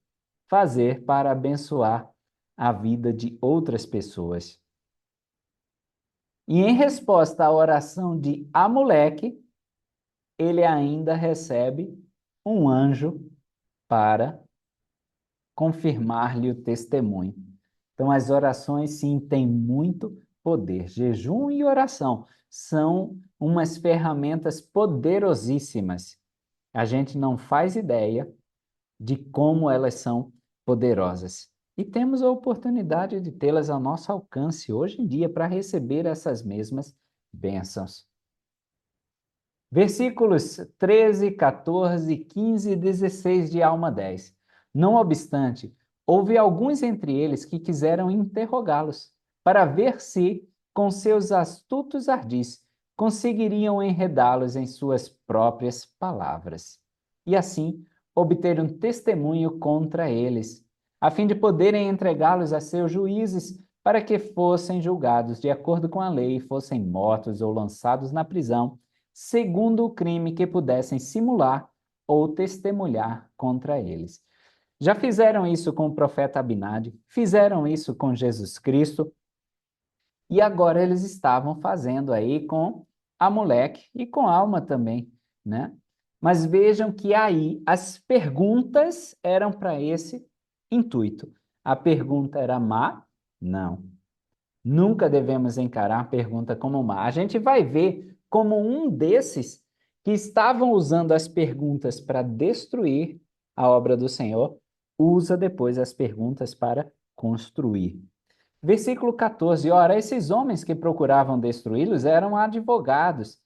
fazer para abençoar a vida de outras pessoas. E em resposta à oração de Amaleque, ele ainda recebe um anjo para confirmar-lhe o testemunho. Então, as orações, sim, têm muito poder. Jejum e oração são umas ferramentas poderosíssimas. A gente não faz ideia de como elas são poderosas. E temos a oportunidade de tê-las ao nosso alcance hoje em dia para receber essas mesmas bênçãos. Versículos 13, 14, 15 e 16 de Alma 10. Não obstante, houve alguns entre eles que quiseram interrogá-los, para ver se, com seus astutos ardis, conseguiriam enredá-los em suas próprias palavras. E assim, obter um testemunho contra eles, a fim de poderem entregá-los a seus juízes, para que fossem julgados de acordo com a lei e fossem mortos ou lançados na prisão, segundo o crime que pudessem simular ou testemunhar contra eles. Já fizeram isso com o profeta Abinadi, fizeram isso com Jesus Cristo, e agora eles estavam fazendo aí com Amoleque e com Alma também, né? Mas vejam que aí as perguntas eram para esse intuito. A pergunta era má? Não. Nunca devemos encarar a pergunta como má. A gente vai ver como um desses que estavam usando as perguntas para destruir a obra do Senhor, usa depois as perguntas para construir. Versículo 14. Ora, esses homens que procuravam destruí-los eram advogados,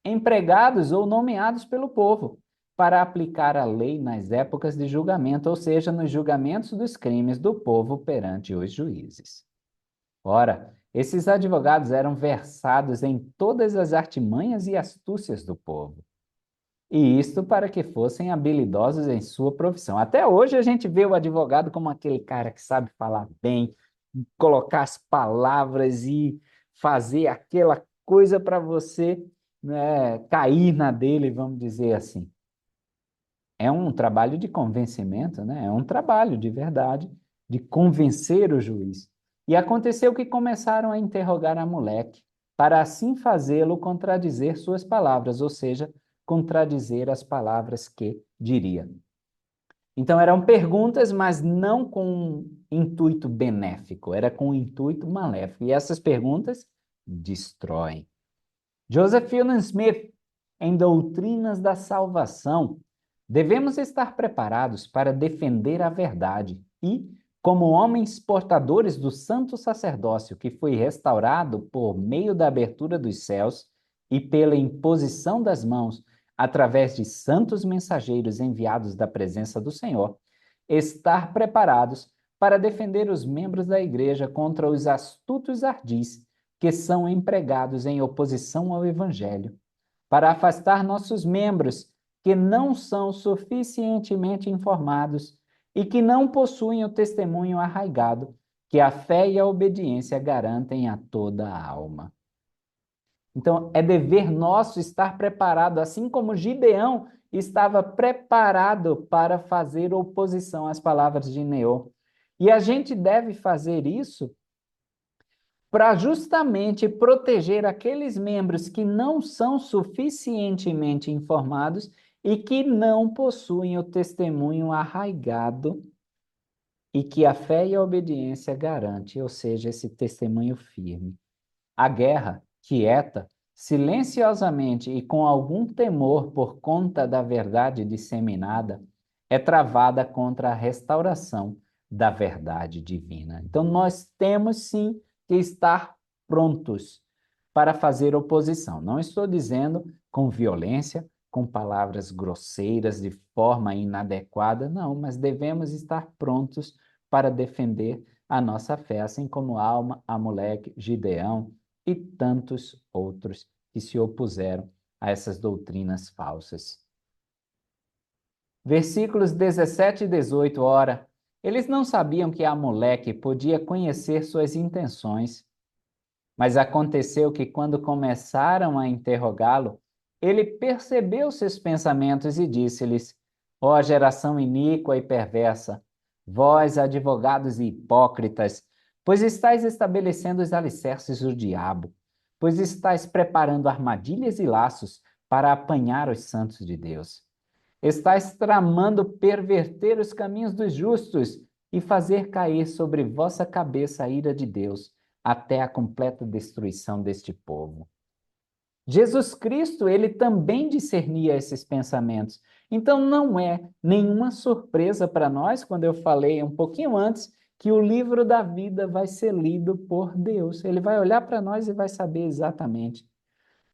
empregados ou nomeados pelo povo para aplicar a lei nas épocas de julgamento, ou seja, nos julgamentos dos crimes do povo perante os juízes. Ora, esses advogados eram versados em todas as artimanhas e astúcias do povo. E isto para que fossem habilidosos em sua profissão. Até hoje a gente vê o advogado como aquele cara que sabe falar bem, colocar as palavras e fazer aquela coisa para você, né, cair na dele, vamos dizer assim. É um trabalho de convencimento, né? É um trabalho de verdade de convencer o juiz. E aconteceu que começaram a interrogar a moleque, para assim fazê-lo contradizer suas palavras, ou seja, contradizer as palavras que diria. Então eram perguntas, mas não com intuito benéfico, era com intuito maléfico. E essas perguntas destroem. Joseph Fielding Smith, em Doutrinas da Salvação, devemos estar preparados para defender a verdade e, como homens portadores do santo sacerdócio que foi restaurado por meio da abertura dos céus e pela imposição das mãos através de santos mensageiros enviados da presença do Senhor, estar preparados para defender os membros da igreja contra os astutos ardis que são empregados em oposição ao evangelho, para afastar nossos membros que não são suficientemente informados e que não possuem o testemunho arraigado que a fé e a obediência garantem a toda a alma. Então, é dever nosso estar preparado, assim como Gideão estava preparado para fazer oposição às palavras de Neô. E a gente deve fazer isso para justamente proteger aqueles membros que não são suficientemente informados e que não possuem o testemunho arraigado e que a fé e a obediência garante, ou seja, esse testemunho firme. A guerra, quieta, silenciosamente e com algum temor por conta da verdade disseminada, é travada contra a restauração da verdade divina. Então, nós temos sim que estar prontos para fazer oposição. Não estou dizendo com violência, com palavras grosseiras, de forma inadequada, não, mas devemos estar prontos para defender a nossa fé, assim como Alma, Amoleque, Gideão e tantos outros que se opuseram a essas doutrinas falsas. Versículos 17 e 18, ora, eles não sabiam que Amoleque podia conhecer suas intenções, mas aconteceu que quando começaram a interrogá-lo, ele percebeu seus pensamentos e disse-lhes: ó geração iníqua e perversa, vós, advogados e hipócritas, pois estáis estabelecendo os alicerces do diabo, pois estáis preparando armadilhas e laços para apanhar os santos de Deus. Estais tramando perverter os caminhos dos justos e fazer cair sobre vossa cabeça a ira de Deus, até a completa destruição deste povo. Jesus Cristo, ele também discernia esses pensamentos. Então não é nenhuma surpresa para nós quando eu falei um pouquinho antes que o livro da vida vai ser lido por Deus. Ele vai olhar para nós e vai saber exatamente.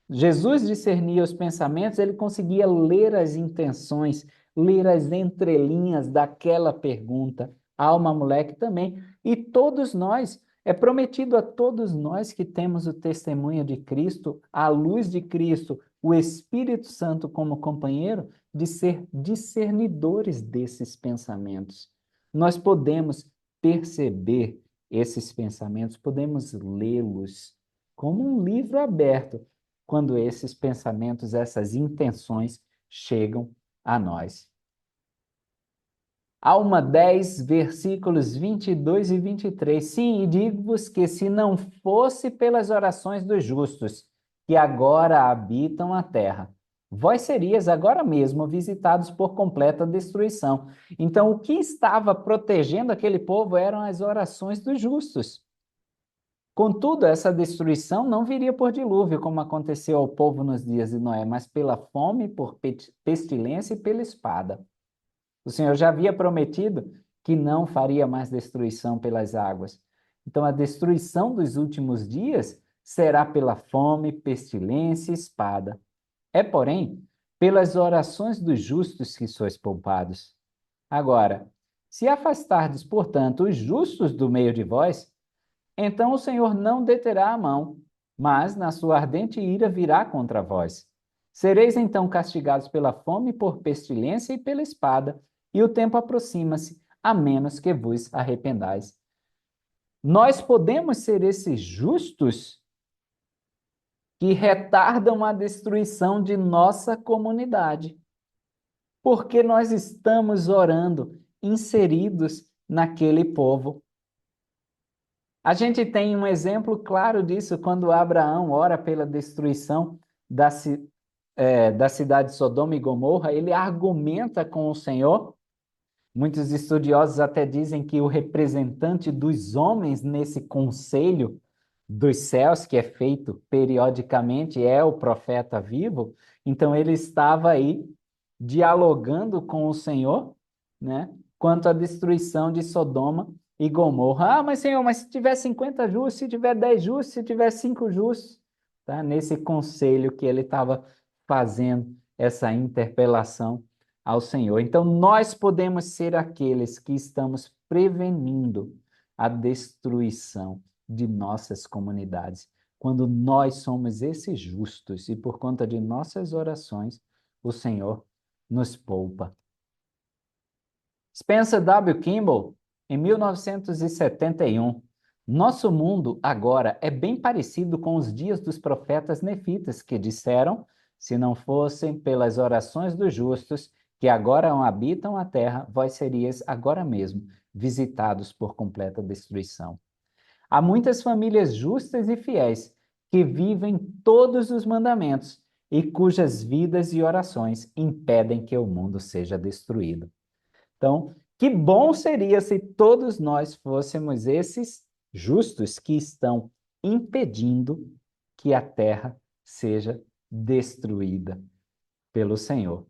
Jesus discernia os pensamentos, ele conseguia ler as intenções, ler as entrelinhas daquela pergunta. Alma, moleque também. E todos nós, é prometido a todos nós que temos o testemunho de Cristo, a luz de Cristo, o Espírito Santo como companheiro, de ser discernidores desses pensamentos. Nós podemos perceber esses pensamentos, podemos lê-los como um livro aberto quando esses pensamentos, essas intenções chegam a nós. Alma 10, versículos 22 e 23. Sim, e digo-vos que se não fosse pelas orações dos justos, que agora habitam a terra, vós serias agora mesmo visitados por completa destruição. Então, o que estava protegendo aquele povo eram as orações dos justos. Contudo, essa destruição não viria por dilúvio, como aconteceu ao povo nos dias de Noé, mas pela fome, por pestilência e pela espada. O Senhor já havia prometido que não faria mais destruição pelas águas. Então, a destruição dos últimos dias será pela fome, pestilência e espada. É, porém, pelas orações dos justos que sois poupados. Agora, se afastardes, portanto, os justos do meio de vós, então o Senhor não deterá a mão, mas na sua ardente ira virá contra vós. Sereis então castigados pela fome, por pestilência e pela espada, e o tempo aproxima-se, a menos que vos arrependais. Nós podemos ser esses justos que retardam a destruição de nossa comunidade, porque nós estamos orando, inseridos naquele povo. A gente tem um exemplo claro disso quando Abraão ora pela destruição da cidade de Sodoma e Gomorra. Ele argumenta com o Senhor. Muitos estudiosos até dizem que o representante dos homens nesse conselho dos céus, que é feito periodicamente, é o profeta vivo. Então, ele estava aí dialogando com o Senhor, né, quanto à destruição de Sodoma e Gomorra. Ah, mas Senhor, mas se tiver 50 justos, se tiver 10 justos, se tiver 5 justos, tá? Nesse conselho que ele estava fazendo essa interpelação ao Senhor. Então, nós podemos ser aqueles que estamos prevenindo a destruição de nossas comunidades, quando nós somos esses justos e por conta de nossas orações, o Senhor nos poupa. Spencer W. Kimball, em 1971, nosso mundo agora é bem parecido com os dias dos profetas nefitas que disseram, se não fossem pelas orações dos justos, que agora habitam a terra, vós serias agora mesmo visitados por completa destruição. Há muitas famílias justas e fiéis que vivem todos os mandamentos e cujas vidas e orações impedem que o mundo seja destruído. Então, que bom seria se todos nós fôssemos esses justos que estão impedindo que a terra seja destruída pelo Senhor.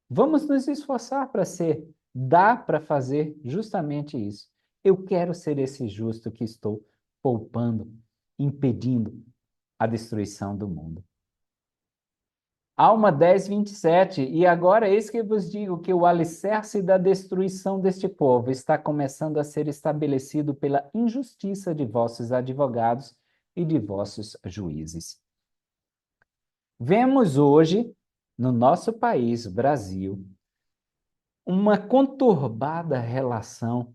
Vamos nos esforçar para ser, dá para fazer justamente isso. Eu quero ser esse justo que estou poupando, impedindo a destruição do mundo. Alma 10, 27. E agora eis que vos digo que o alicerce da destruição deste povo está começando a ser estabelecido pela injustiça de vossos advogados e de vossos juízes. Vemos hoje, no nosso país, Brasil, uma conturbada relação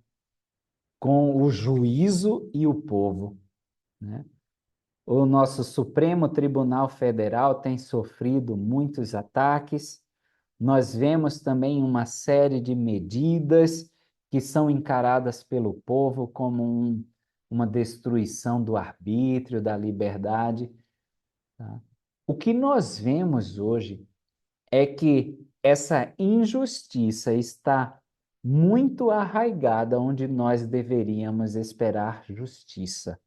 com o juízo e o povo, né? O nosso Supremo Tribunal Federal tem sofrido muitos ataques. Nós vemos também uma série de medidas que são encaradas pelo povo como uma destruição do arbítrio, da liberdade, tá? O que nós vemos hoje é que essa injustiça está muito arraigada onde nós deveríamos esperar justiça.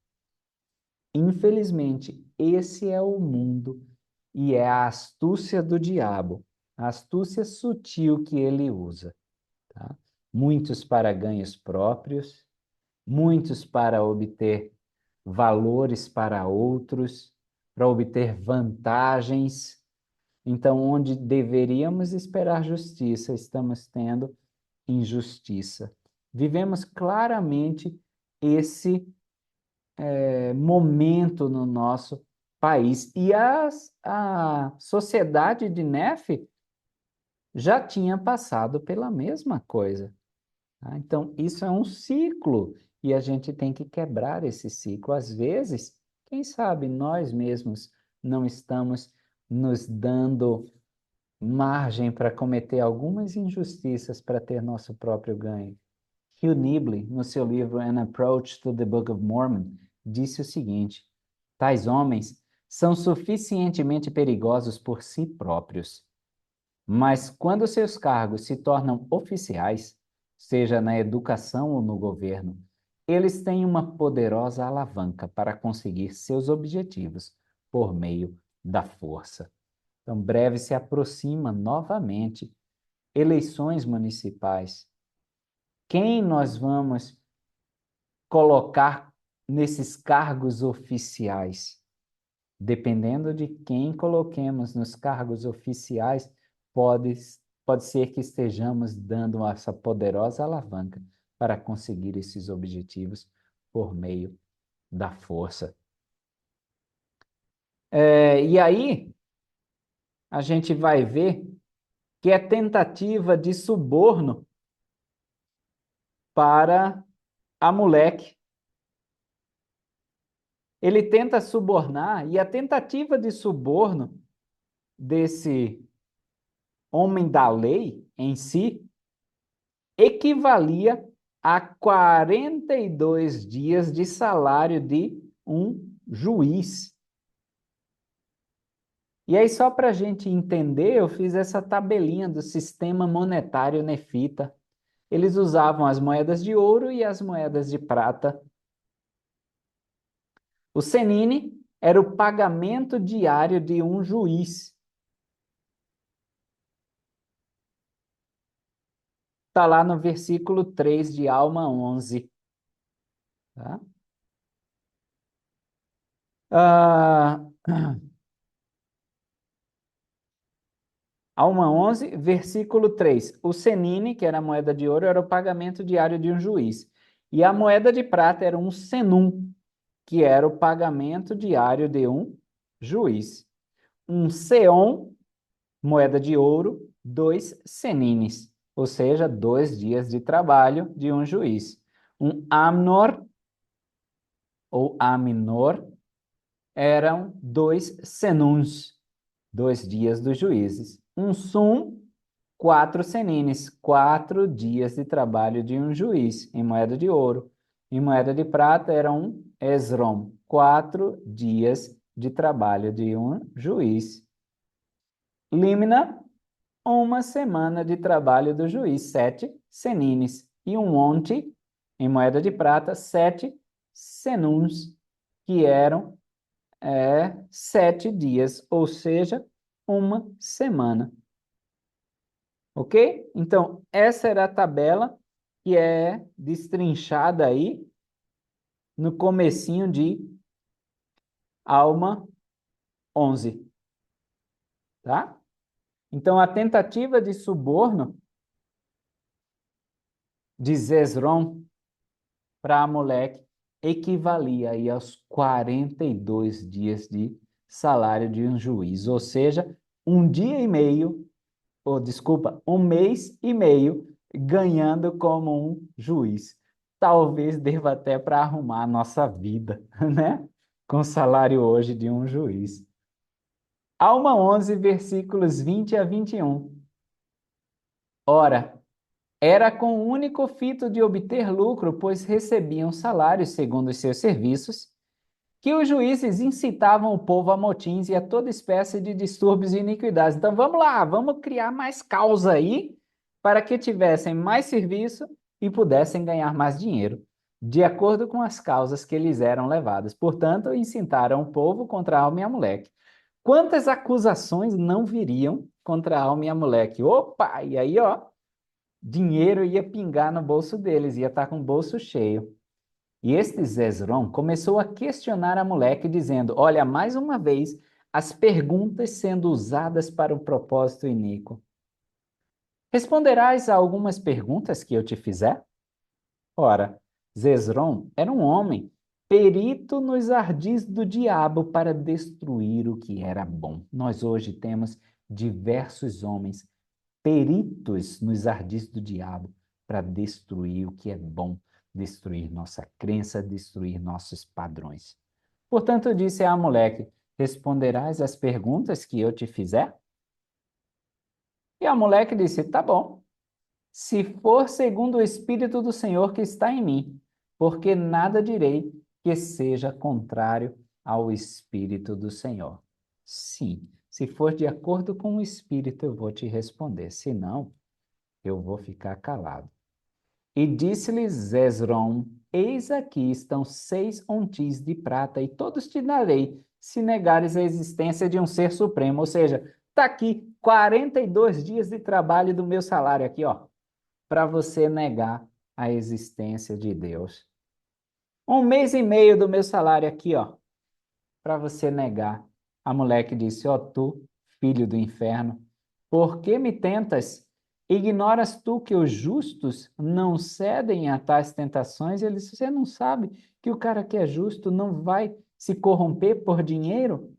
Infelizmente, esse é o mundo e é a astúcia do diabo, a astúcia sutil que ele usa. Tá? Muitos para ganhos próprios, muitos para obter valores para outros, para obter vantagens. Então, onde deveríamos esperar justiça, estamos tendo injustiça. Vivemos claramente esse momento no nosso país. E a sociedade de Nefe já tinha passado pela mesma coisa. Tá? Então, isso é um ciclo e a gente tem que quebrar esse ciclo. Às vezes, quem sabe nós mesmos não estamos nos dando margem para cometer algumas injustiças para ter nosso próprio ganho. Hugh Nibley, no seu livro An Approach to the Book of Mormon, disse o seguinte: tais homens são suficientemente perigosos por si próprios, mas quando seus cargos se tornam oficiais, seja na educação ou no governo, eles têm uma poderosa alavanca para conseguir seus objetivos por meio da força. Então, breve se aproxima novamente eleições municipais. Quem nós vamos colocar nesses cargos oficiais? Dependendo de quem coloquemos nos cargos oficiais, pode, pode ser que estejamos dando essa poderosa alavanca para conseguir esses objetivos por meio da força. E aí, a gente vai ver que é tentativa de suborno para Amulek. Ele tenta subornar, e a tentativa de suborno desse homem da lei em si equivalia a 42 dias de salário de um juiz. E aí, só para a gente entender, eu fiz essa tabelinha do sistema monetário nefita. Eles usavam as moedas de ouro e as moedas de prata. O senine era o pagamento diário de um juiz. Está lá no versículo 3 de Alma 11. Tá? Alma 11, versículo 3. O senine, que era a moeda de ouro, era o pagamento diário de um juiz. E a moeda de prata era um senum, que era o pagamento diário de um juiz. Um seon, moeda de ouro, 2 senines, ou seja, 2 dias de trabalho de um juiz. Um amnor, ou aminor, eram 2 senuns, 2 dias dos juízes. Um sum, 4 senines, 4 dias de trabalho de um juiz, em moeda de ouro. Em moeda de prata era um esrom, 4 dias de trabalho de um juiz. Limna, 1 semana de trabalho do juiz, 7 senines. E um onte, em moeda de prata, 7 senuns, que eram 7 dias, ou seja, 1 semana. Ok? Então, essa era a tabela que é destrinchada aí no comecinho de Alma 11. Tá? Então, a tentativa de suborno de Zezron para Amulek equivalia aí aos 42 dias de salário de um juiz, ou seja, 1 dia e meio, ou desculpa, 1 mês e meio ganhando como um juiz. Talvez deva até para arrumar a nossa vida, né? Com o salário hoje de um juiz. Alma 11, versículos 20 a 21. Ora, era com o único fito de obter lucro, pois recebiam salários segundo os seus serviços, que os juízes incitavam o povo a motins e a toda espécie de distúrbios e iniquidades. Então vamos lá, vamos criar mais causa aí, para que tivessem mais serviço e pudessem ganhar mais dinheiro, de acordo com as causas que lhes eram levadas. Portanto, incitaram o povo contra Alma e Amoleque. Quantas acusações não viriam contra Alma e Amoleque? Opa! E aí, ó, dinheiro ia pingar no bolso deles, ia estar com o bolso cheio. E este Zezron começou a questionar Amoleque, dizendo: Olha, mais uma vez, as perguntas sendo usadas para o propósito iníquo. Responderás a algumas perguntas que eu te fizer? Ora, Zezron era um homem perito nos ardis do diabo para destruir o que era bom. Nós hoje temos diversos homens peritos nos ardis do diabo para destruir o que é bom, destruir nossa crença, destruir nossos padrões. Portanto, disse a moleque: Responderás às perguntas que eu te fizer? E a moleque disse: Tá bom, se for segundo o Espírito do Senhor que está em mim, porque nada direi que seja contrário ao Espírito do Senhor. Sim, se for de acordo com o Espírito, eu vou te responder, se não, eu vou ficar calado. E disse-lhe Zezron: Eis aqui estão 6 ontis de prata, e todos te darei, se negares a existência de um ser supremo. Ou seja, está aqui 42 dias de trabalho do meu salário aqui, ó, para você negar a existência de Deus. 1 mês e meio do meu salário aqui, ó, para você negar. A moleque disse: Ó tu, filho do inferno, por que me tentas? Ignoras tu que os justos não cedem a tais tentações? Ele disse: Você não sabe que o cara que é justo não vai se corromper por dinheiro?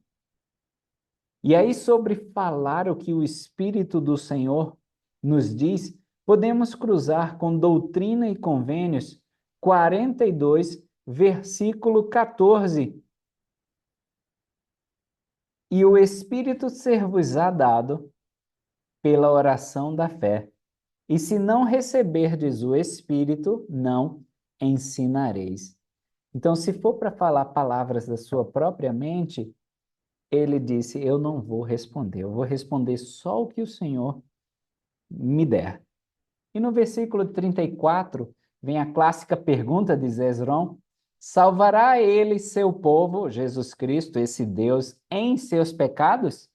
E aí, sobre falar o que o Espírito do Senhor nos diz, podemos cruzar com Doutrina e Convênios 42, versículo 14. E o Espírito ser-vos-á dado pela oração da fé. E se não receberdes o Espírito, não ensinareis. Então, se for para falar palavras da sua própria mente, ele disse: Eu não vou responder, eu vou responder só o que o Senhor me der. E no versículo 34, vem a clássica pergunta de Zezron: Salvará ele seu povo, Jesus Cristo, esse Deus, em seus pecados?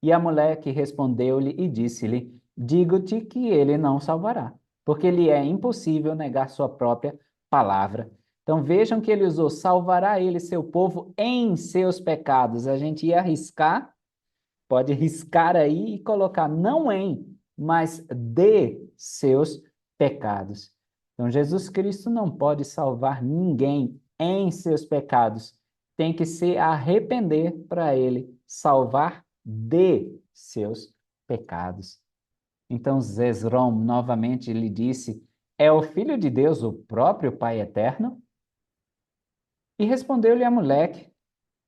E a mulher que respondeu-lhe e disse-lhe: Digo-te que ele não salvará, porque lhe é impossível negar sua própria palavra. Então vejam que ele usou: salvará ele seu povo em seus pecados. A gente ia arriscar, pode riscar aí e colocar não em, mas de seus pecados. Então Jesus Cristo não pode salvar ninguém em seus pecados. Tem que se arrepender para ele salvar de seus pecados. Então Zezrom novamente lhe disse: É o Filho de Deus, o próprio Pai eterno? E respondeu-lhe a mulher,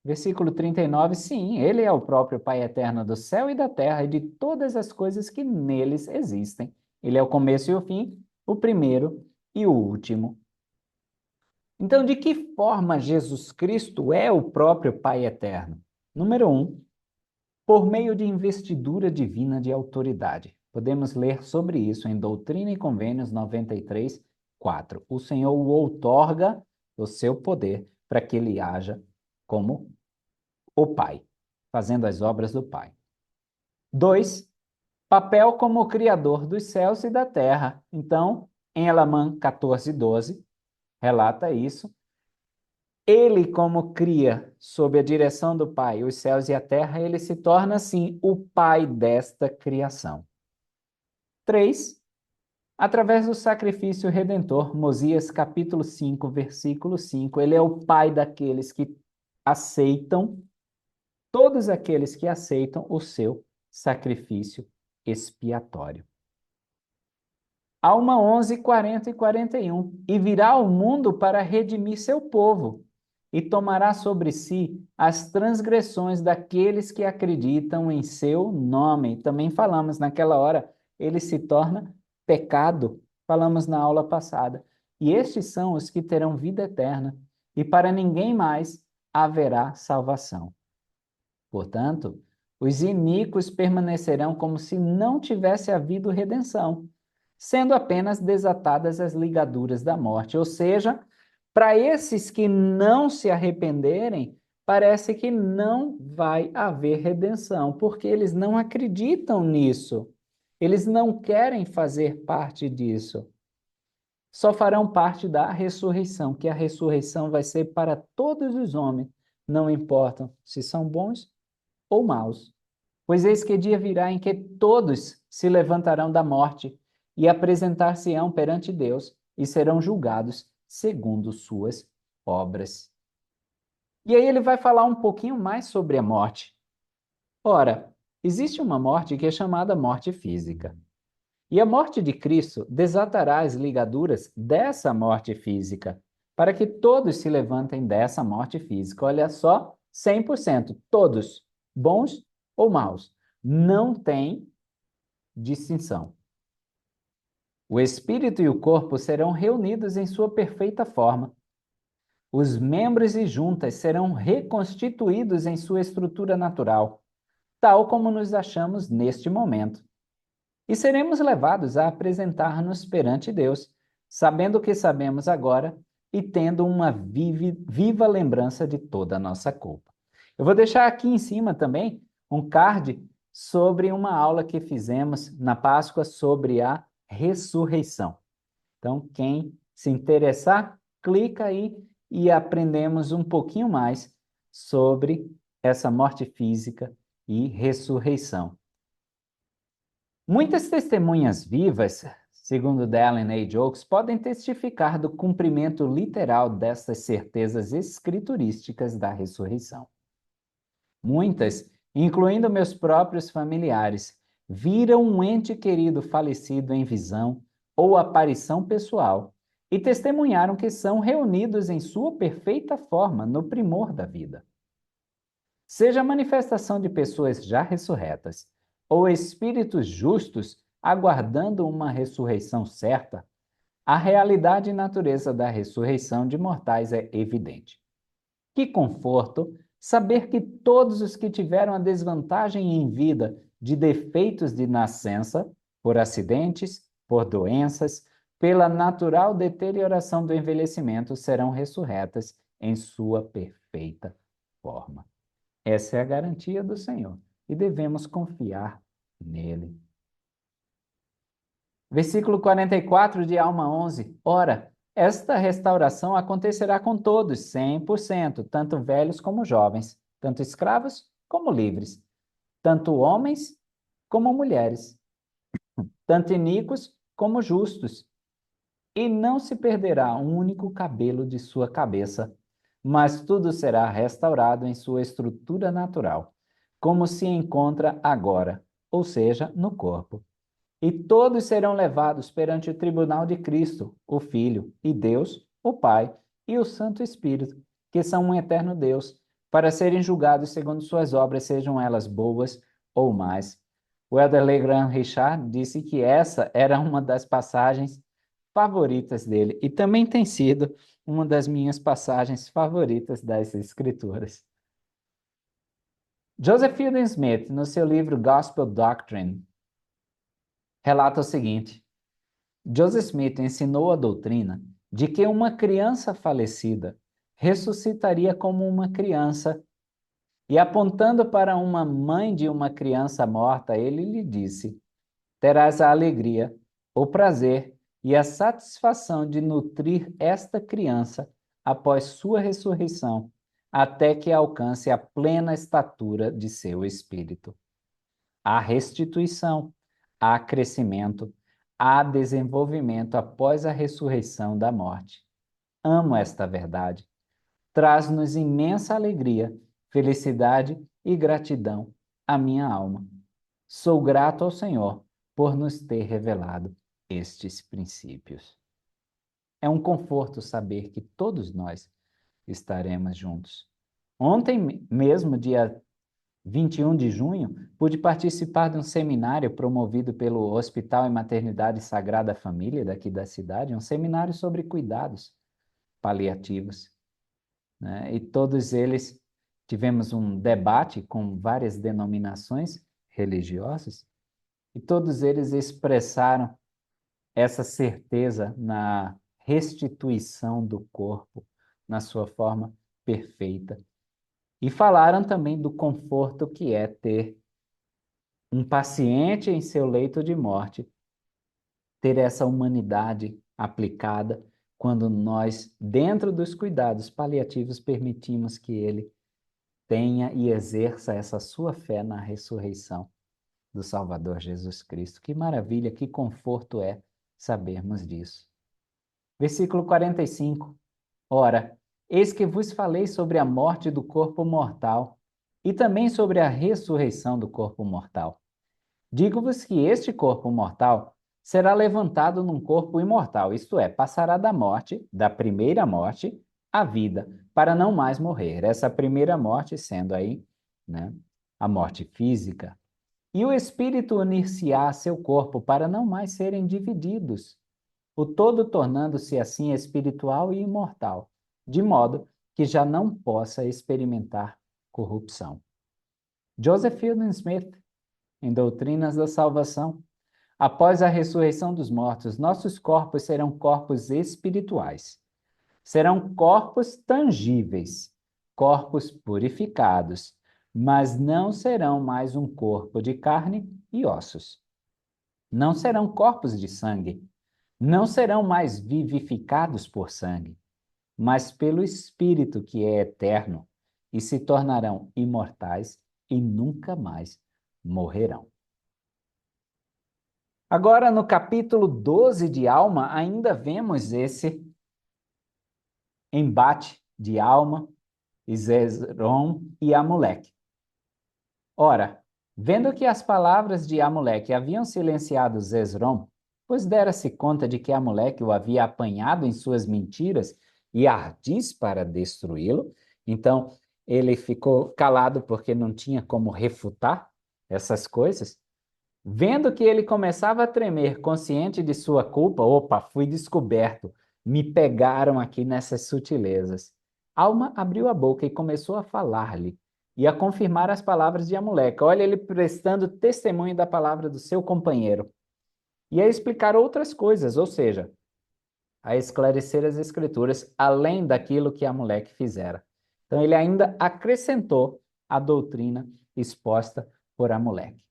versículo 39, sim, ele é o próprio Pai eterno do céu e da terra e de todas as coisas que neles existem. Ele é o começo e o fim, o primeiro e o último. Então, de que forma Jesus Cristo é o próprio Pai eterno? Número 1, por meio de investidura divina de autoridade. Podemos ler sobre isso em Doutrina e Convênios 93, 4. O Senhor o outorga o seu poder para que ele haja como o Pai, fazendo as obras do Pai. 2, papel como criador dos céus e da terra. Então, em Elamã 14, 12, relata isso. Ele, como cria, sob a direção do Pai, os céus e a terra, ele se torna, assim, o Pai desta criação. 3, através do sacrifício redentor, Mosias capítulo 5, versículo 5, ele é o Pai daqueles que aceitam, todos aqueles que aceitam o seu sacrifício expiatório. Alma 11, 40 e 41. E virá ao mundo para redimir seu povo, e tomará sobre si as transgressões daqueles que acreditam em seu nome. Também falamos naquela hora, ele se torna pecado. Falamos na aula passada. E estes são os que terão vida eterna, e para ninguém mais haverá salvação. Portanto, os iníquos permanecerão como se não tivesse havido redenção. sendo apenas desatadas as ligaduras da morte. Ou seja, para esses que não se arrependerem, parece que não vai haver redenção, porque eles não acreditam nisso. Eles não querem fazer parte disso. Só farão parte da ressurreição, que a ressurreição vai ser para todos os homens, não importam se são bons ou maus. Pois eis que dia virá em que todos se levantarão da morte e apresentar-se-ão perante Deus e serão julgados segundo suas obras. E aí ele vai falar um pouquinho mais sobre a morte. Ora, existe uma morte que é chamada morte física. E a morte de Cristo desatará as ligaduras dessa morte física, para que todos se levantem dessa morte física. Olha só, 100%, todos, bons ou maus. Não tem distinção. O espírito e o corpo serão reunidos em sua perfeita forma. Os membros e juntas serão reconstituídos em sua estrutura natural, tal como nos achamos neste momento. E seremos levados a apresentar-nos perante Deus, sabendo o que sabemos agora e tendo uma viva lembrança de toda a nossa culpa. Eu vou deixar aqui em cima também um card sobre uma aula que fizemos na Páscoa sobre a ressurreição. Então, quem se interessar, clica aí e aprendemos um pouquinho mais sobre essa morte física e ressurreição. Muitas testemunhas vivas, segundo Dallin A. Oaks, podem testificar do cumprimento literal destas certezas escriturísticas da ressurreição. Muitas, incluindo meus próprios familiares, viram um ente querido falecido em visão ou aparição pessoal e testemunharam que são reunidos em sua perfeita forma no primor da vida. Seja a manifestação de pessoas já ressurretas ou espíritos justos aguardando uma ressurreição certa, a realidade e natureza da ressurreição de mortais é evidente. Que conforto saber que todos os que tiveram a desvantagem em vida de defeitos de nascença, por acidentes, por doenças, pela natural deterioração do envelhecimento, serão ressurretas em sua perfeita forma. Essa é a garantia do Senhor e devemos confiar nele. Versículo 44 de Alma 11. Ora, esta restauração acontecerá com todos, 100%, tanto velhos como jovens, tanto escravos como livres, tanto homens como mulheres, tanto iníquos como justos. E não se perderá um único cabelo de sua cabeça, mas tudo será restaurado em sua estrutura natural, como se encontra agora, ou seja, no corpo. E todos serão levados perante o tribunal de Cristo, o Filho, e Deus, o Pai, e o Santo Espírito, que são um eterno Deus, para serem julgados segundo suas obras, sejam elas boas ou más. O Elder Legrand Richard disse que essa era uma das passagens favoritas dele, e também tem sido uma das minhas passagens favoritas das Escrituras. Joseph Fielding Smith, no seu livro Gospel Doctrine, relata o seguinte: Joseph Smith ensinou a doutrina de que uma criança falecida ressuscitaria como uma criança, e apontando para uma mãe de uma criança morta, ele lhe disse: terás a alegria, o prazer e a satisfação de nutrir esta criança após sua ressurreição, até que alcance a plena estatura de seu espírito. Há restituição, há crescimento, há desenvolvimento após a ressurreição da morte. Amo esta verdade. Traz-nos imensa alegria, felicidade e gratidão à minha alma. Sou grato ao Senhor por nos ter revelado estes princípios. É um conforto saber que todos nós estaremos juntos. Ontem mesmo, dia 21 de junho, pude participar de um seminário promovido pelo Hospital e Maternidade Sagrada Família daqui da cidade, um seminário sobre cuidados paliativos, né? E todos eles tivemos um debate com várias denominações religiosas e todos eles expressaram essa certeza na restituição do corpo na sua forma perfeita. E falaram também do conforto que é ter um paciente em seu leito de morte, ter essa humanidade aplicada quando nós, dentro dos cuidados paliativos, permitimos que ele tenha e exerça essa sua fé na ressurreição do Salvador Jesus Cristo. Que maravilha, que conforto é sabermos disso. Versículo 45. Ora, eis que vos falei sobre a morte do corpo mortal e também sobre a ressurreição do corpo mortal. Digo-vos que este corpo mortal será levantado num corpo imortal, isto é, passará da morte, da primeira morte, à vida, para não mais morrer. Essa primeira morte sendo aí, né, a morte física. E o espírito unir-se-á a seu corpo para não mais serem divididos, o todo tornando-se assim espiritual e imortal, de modo que já não possa experimentar corrupção. Joseph Fielding Smith, em Doutrinas da Salvação: após a ressurreição dos mortos, nossos corpos serão corpos espirituais. Serão corpos tangíveis, corpos purificados, mas não serão mais um corpo de carne e ossos. Não serão corpos de sangue, não serão mais vivificados por sangue, mas pelo Espírito que é eterno, e se tornarão imortais e nunca mais morrerão. Agora, no capítulo 12 de Alma, ainda vemos esse embate de Alma, Zezrom e Amuleque. Ora, vendo que as palavras de Amuleque haviam silenciado Zezrom, pois dera-se conta de que Amuleque o havia apanhado em suas mentiras e ardis para destruí-lo, então ele ficou calado porque não tinha como refutar essas coisas. Vendo que ele começava a tremer, consciente de sua culpa, opa, fui descoberto, me pegaram aqui nessas sutilezas. Alma abriu a boca e começou a falar-lhe e a confirmar as palavras de Amuleque. Olha ele prestando testemunho da palavra do seu companheiro. E a explicar outras coisas, ou seja, a esclarecer as escrituras além daquilo que Amuleque fizera. Então ele ainda acrescentou a doutrina exposta por Amuleque.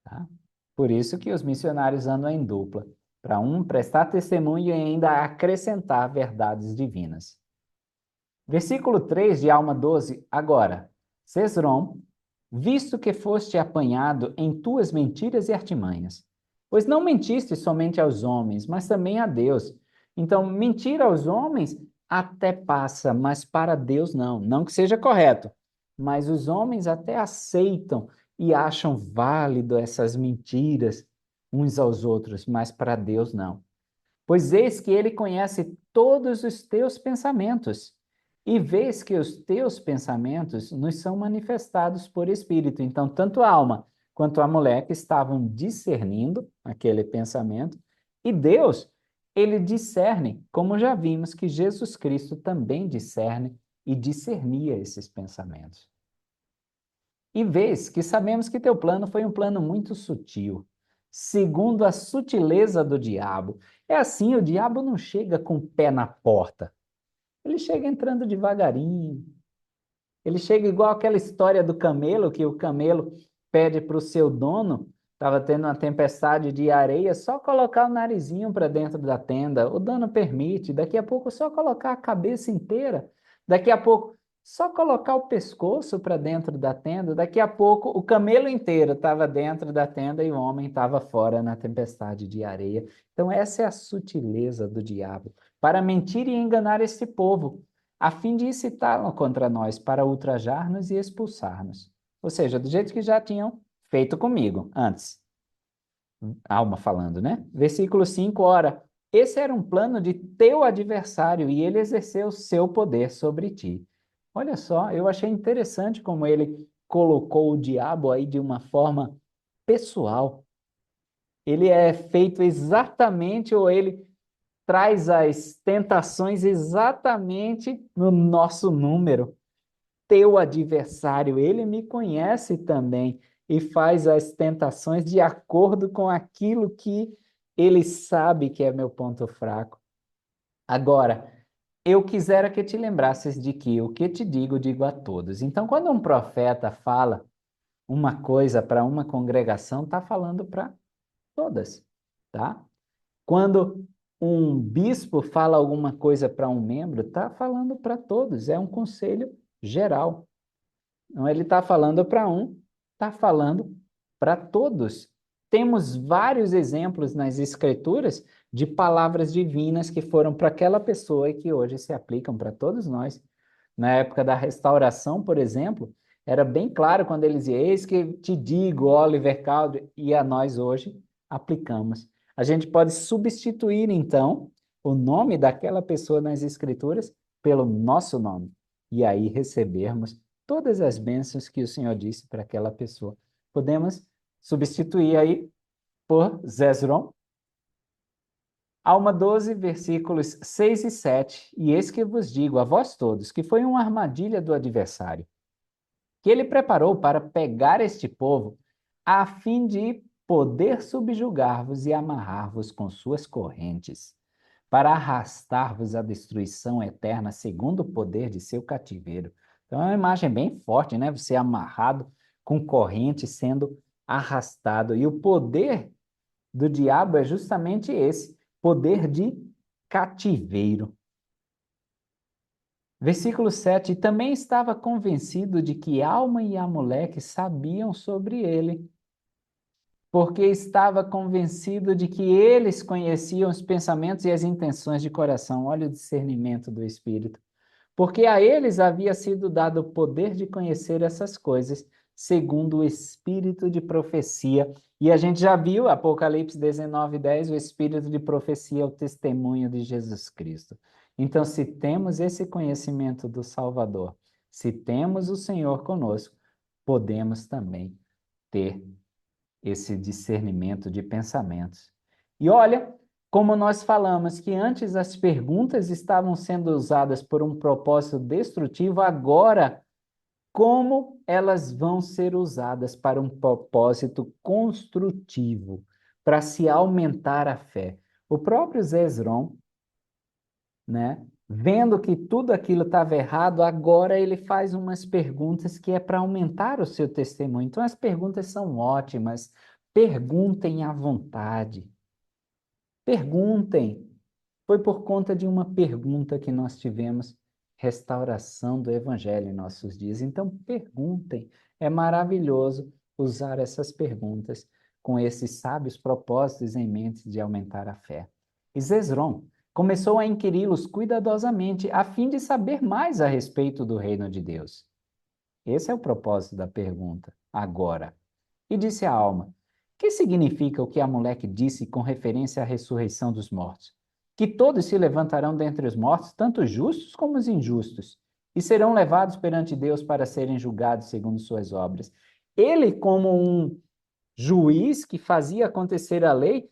Tá? Por isso que os missionários andam em dupla, para um prestar testemunho e ainda acrescentar verdades divinas. Versículo 3 de Alma 12. Agora, Cesrom, visto que foste apanhado em tuas mentiras e artimanhas, pois não mentiste somente aos homens, mas também a Deus. Então, mentir aos homens até passa, mas para Deus não. Não que seja correto, mas os homens até aceitam e acham válido essas mentiras uns aos outros, mas para Deus não. Pois eis que ele conhece todos os teus pensamentos, e vês que os teus pensamentos nos são manifestados por Espírito. Então, tanto a alma quanto a Amuleque estavam discernindo aquele pensamento, e Deus, ele discerne, como já vimos que Jesus Cristo também discerne e discernia esses pensamentos. E vês que sabemos que teu plano foi um plano muito sutil, segundo a sutileza do diabo. É assim, o diabo não chega com o pé na porta. Ele chega entrando devagarinho. Ele chega igual aquela história do camelo, que o camelo pede para o seu dono, estava tendo uma tempestade de areia, só colocar o narizinho para dentro da tenda. O dono permite, daqui a pouco só colocar a cabeça inteira. Daqui a pouco só colocar o pescoço para dentro da tenda. Daqui a pouco o camelo inteiro estava dentro da tenda e o homem estava fora na tempestade de areia. Então essa é a sutileza do diabo, para mentir e enganar esse povo, a fim de incitá-lo contra nós para ultrajar-nos e expulsar-nos. Ou seja, do jeito que já tinham feito comigo antes. Alma falando, né? Versículo 5, ora, esse era um plano de teu adversário e ele exerceu seu poder sobre ti. Olha só, eu achei interessante como ele colocou o diabo aí de uma forma pessoal. Ele é feito exatamente, ou ele traz as tentações exatamente no nosso número. Teu adversário, ele me conhece também e faz as tentações de acordo com aquilo que Ele sabe que é meu ponto fraco. Agora, eu quisera que te lembrasses de que o que te digo, digo a todos. Então, quando um profeta fala uma coisa para uma congregação, está falando para todas, tá? Quando um bispo fala alguma coisa para um membro, está falando para todos, é um conselho geral. Não, ele está falando para um, está falando para todos. Temos vários exemplos nas Escrituras de palavras divinas que foram para aquela pessoa e que hoje se aplicam para todos nós. Na época da restauração, por exemplo, era bem claro quando eles diziam, eis que te digo, Oliver Cowdery, e a nós hoje aplicamos. A gente pode substituir, então, o nome daquela pessoa nas Escrituras pelo nosso nome, e aí recebermos todas as bênçãos que o Senhor disse para aquela pessoa. Podemos substituir aí por Zezron. Alma 12, versículos 6 e 7. E eis que vos digo a vós todos, que foi uma armadilha do adversário, que ele preparou para pegar este povo, a fim de poder subjugar-vos e amarrar-vos com suas correntes, para arrastar-vos à destruição eterna, segundo o poder de seu cativeiro. Então é uma imagem bem forte, né? Você amarrado com corrente, sendo arrastado. E o poder do diabo é justamente esse, poder de cativeiro. Versículo 7, e também estava convencido de que Alma e Amoleque sabiam sobre ele, porque estava convencido de que eles conheciam os pensamentos e as intenções de coração. Olha o discernimento do Espírito. Porque a eles havia sido dado o poder de conhecer essas coisas, segundo o espírito de profecia. E a gente já viu, Apocalipse 19:10, o espírito de profecia é o testemunho de Jesus Cristo. Então, se temos esse conhecimento do Salvador, se temos o Senhor conosco, podemos também ter esse discernimento de pensamentos. E olha, como nós falamos que antes as perguntas estavam sendo usadas por um propósito destrutivo, agora como elas vão ser usadas para um propósito construtivo, para se aumentar a fé. O próprio Zezron, né, vendo que tudo aquilo estava errado, agora ele faz umas perguntas que é para aumentar o seu testemunho. Então as perguntas são ótimas. Perguntem à vontade. Perguntem. Foi por conta de uma pergunta que nós tivemos restauração do Evangelho em nossos dias. Então, perguntem. É maravilhoso usar essas perguntas com esses sábios propósitos em mente de aumentar a fé. E Zezron começou a inquiri-los cuidadosamente, a fim de saber mais a respeito do reino de Deus. Esse é o propósito da pergunta, agora. E disse a alma: que significa o que a moleque disse com referência à ressurreição dos mortos? Que todos se levantarão dentre os mortos, tanto os justos como os injustos, e serão levados perante Deus para serem julgados segundo suas obras. Ele, como um juiz que fazia acontecer a lei,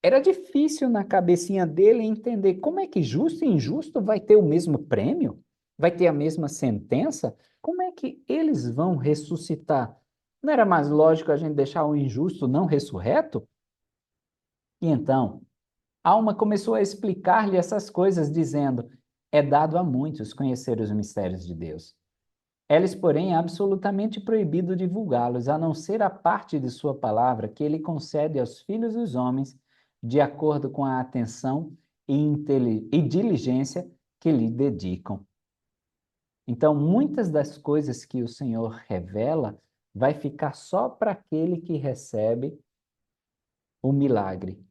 era difícil na cabecinha dele entender como é que justo e injusto vai ter o mesmo prêmio? Vai ter a mesma sentença? Como é que eles vão ressuscitar? Não era mais lógico a gente deixar o injusto não ressurreto? E então, Alma começou a explicar-lhe essas coisas, dizendo: é dado a muitos conhecer os mistérios de Deus. É-lhes, porém, absolutamente proibido divulgá-los, a não ser a parte de sua palavra que ele concede aos filhos dos homens, de acordo com a atenção e diligência que lhe dedicam. Então, muitas das coisas que o Senhor revela vai ficar só para aquele que recebe o milagre.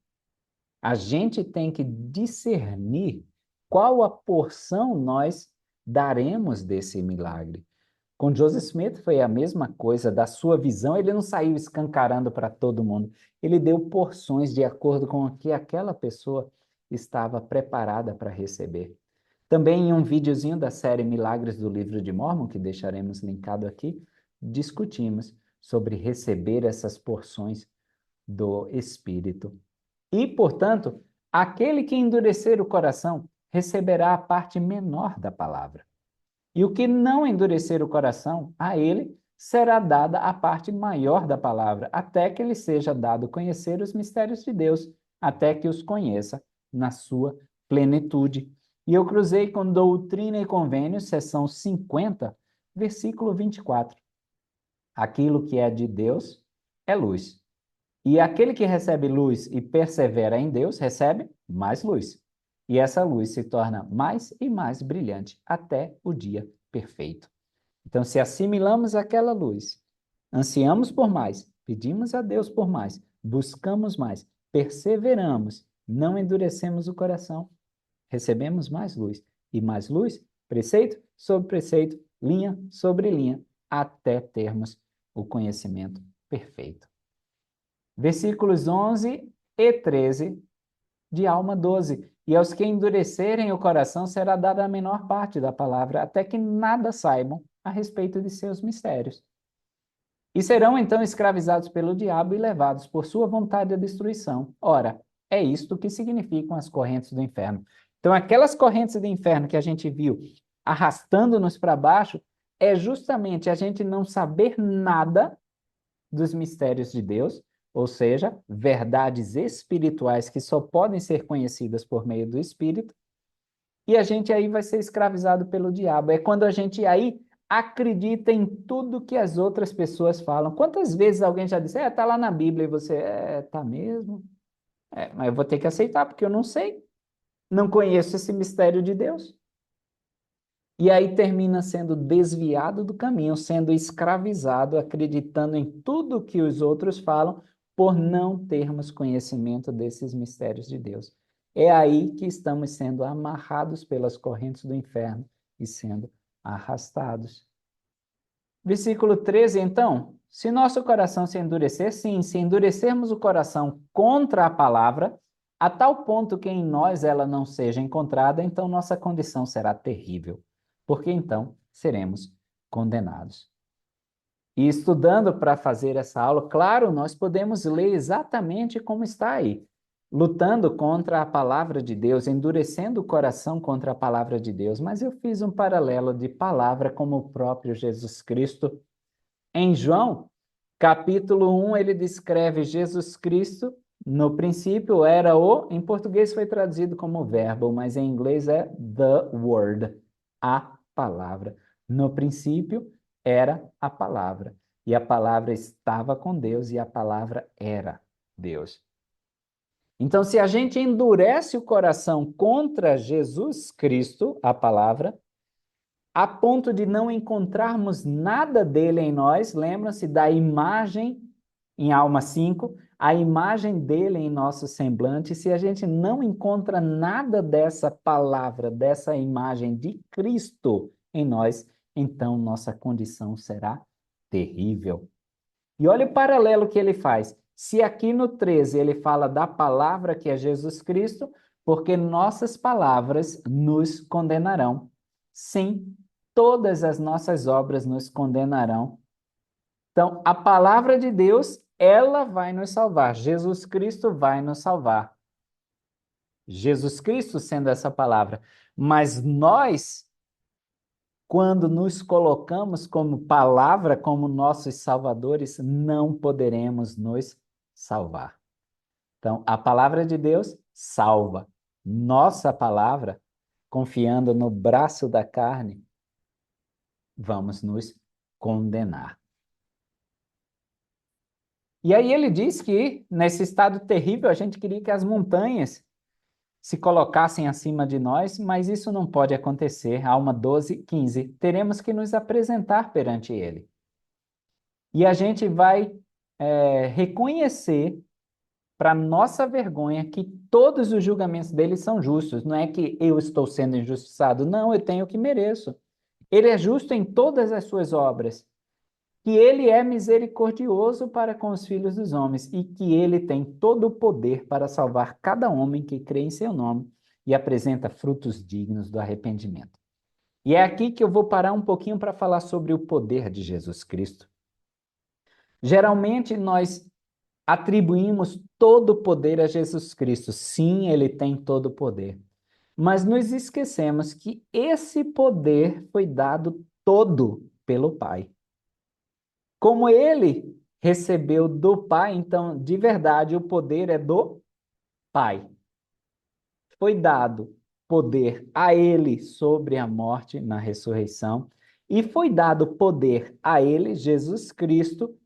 A gente tem que discernir qual a porção nós daremos desse milagre. Com Joseph Smith foi a mesma coisa, da sua visão, ele não saiu escancarando para todo mundo. Ele deu porções de acordo com o que aquela pessoa estava preparada para receber. Também em um videozinho da série Milagres do Livro de Mórmon, que deixaremos linkado aqui, discutimos sobre receber essas porções do Espírito. E, portanto, aquele que endurecer o coração receberá a parte menor da palavra. E o que não endurecer o coração, a ele será dada a parte maior da palavra, até que lhe seja dado conhecer os mistérios de Deus, até que os conheça na sua plenitude. E eu cruzei com Doutrina e Convênios, seção 50, versículo 24. Aquilo que é de Deus é luz. E aquele que recebe luz e persevera em Deus, recebe mais luz. E essa luz se torna mais e mais brilhante até o dia perfeito. Então, se assimilamos aquela luz, ansiamos por mais, pedimos a Deus por mais, buscamos mais, perseveramos, não endurecemos o coração, recebemos mais luz, preceito sobre preceito, linha sobre linha, até termos o conhecimento perfeito. Versículos 11 e 13 de Alma 12. E aos que endurecerem o coração será dada a menor parte da palavra, até que nada saibam a respeito de seus mistérios. E serão então escravizados pelo diabo e levados por sua vontade à destruição. Ora, é isto que significam as correntes do inferno. Então, aquelas correntes do inferno que a gente viu arrastando-nos para baixo, é justamente a gente não saber nada dos mistérios de Deus, ou seja, verdades espirituais que só podem ser conhecidas por meio do Espírito, e a gente aí vai ser escravizado pelo diabo. É quando a gente aí acredita em tudo que as outras pessoas falam. Quantas vezes alguém já disse, tá lá na Bíblia, e você, tá mesmo? Mas eu vou ter que aceitar, porque eu não sei, não conheço esse mistério de Deus. E aí termina sendo desviado do caminho, sendo escravizado, acreditando em tudo que os outros falam, por não termos conhecimento desses mistérios de Deus. É aí que estamos sendo amarrados pelas correntes do inferno e sendo arrastados. Versículo 13, então, se nosso coração se endurecer, sim, se endurecermos o coração contra a palavra, a tal ponto que em nós ela não seja encontrada, então nossa condição será terrível, porque então seremos condenados. E estudando para fazer essa aula, claro, nós podemos ler exatamente como está aí, lutando contra a palavra de Deus, endurecendo o coração contra a palavra de Deus, mas eu fiz um paralelo de palavra como o próprio Jesus Cristo. Em João, capítulo 1, ele descreve Jesus Cristo, no princípio era em português foi traduzido como verbo, mas em inglês é the word, a palavra. No princípio era a palavra, e a palavra estava com Deus, e a palavra era Deus. Então, se a gente endurece o coração contra Jesus Cristo, a palavra, a ponto de não encontrarmos nada dele em nós, lembram-se da imagem em Alma 5, a imagem dele em nosso semblante, se a gente não encontra nada dessa palavra, dessa imagem de Cristo em nós, então nossa condição será terrível. E olha o paralelo que ele faz. Se aqui no 13 ele fala da palavra que é Jesus Cristo, porque nossas palavras nos condenarão. Sim, todas as nossas obras nos condenarão. Então, a palavra de Deus, ela vai nos salvar. Jesus Cristo vai nos salvar. Jesus Cristo sendo essa palavra. Mas nós, quando nos colocamos como palavra, como nossos salvadores, não poderemos nos salvar. Então, a palavra de Deus salva. Nossa palavra, confiando no braço da carne, vamos nos condenar. E aí ele diz que, nesse estado terrível, a gente queria que as montanhas se colocassem acima de nós, mas isso não pode acontecer. Alma 12, 15. Teremos que nos apresentar perante ele. E a gente vai reconhecer, para nossa vergonha, que todos os julgamentos dele são justos. Não é que eu estou sendo injustiçado, não, eu tenho o que mereço. Ele é justo em todas as suas obras, que ele é misericordioso para com os filhos dos homens e que ele tem todo o poder para salvar cada homem que crê em seu nome e apresenta frutos dignos do arrependimento. E é aqui que eu vou parar um pouquinho para falar sobre o poder de Jesus Cristo. Geralmente nós atribuímos todo o poder a Jesus Cristo. Sim, ele tem todo o poder. Mas nos esquecemos que esse poder foi dado todo pelo Pai. Como ele recebeu do Pai, então, de verdade, o poder é do Pai. Foi dado poder a ele sobre a morte na ressurreição, e foi dado poder a ele, Jesus Cristo,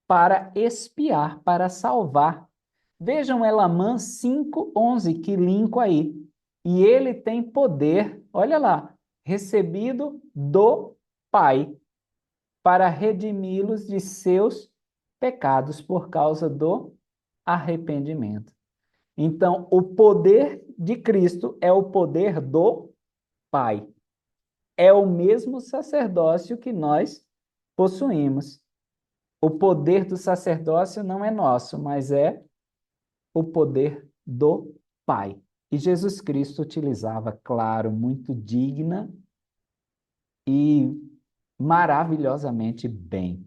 para expiar, para salvar. Vejam Elamã 5:11, que linko aí. E ele tem poder, olha lá, recebido do Pai, para redimi-los de seus pecados por causa do arrependimento. Então, o poder de Cristo é o poder do Pai. É o mesmo sacerdócio que nós possuímos. O poder do sacerdócio não é nosso, mas é o poder do Pai. E Jesus Cristo utilizava, claro, muito digna e maravilhosamente bem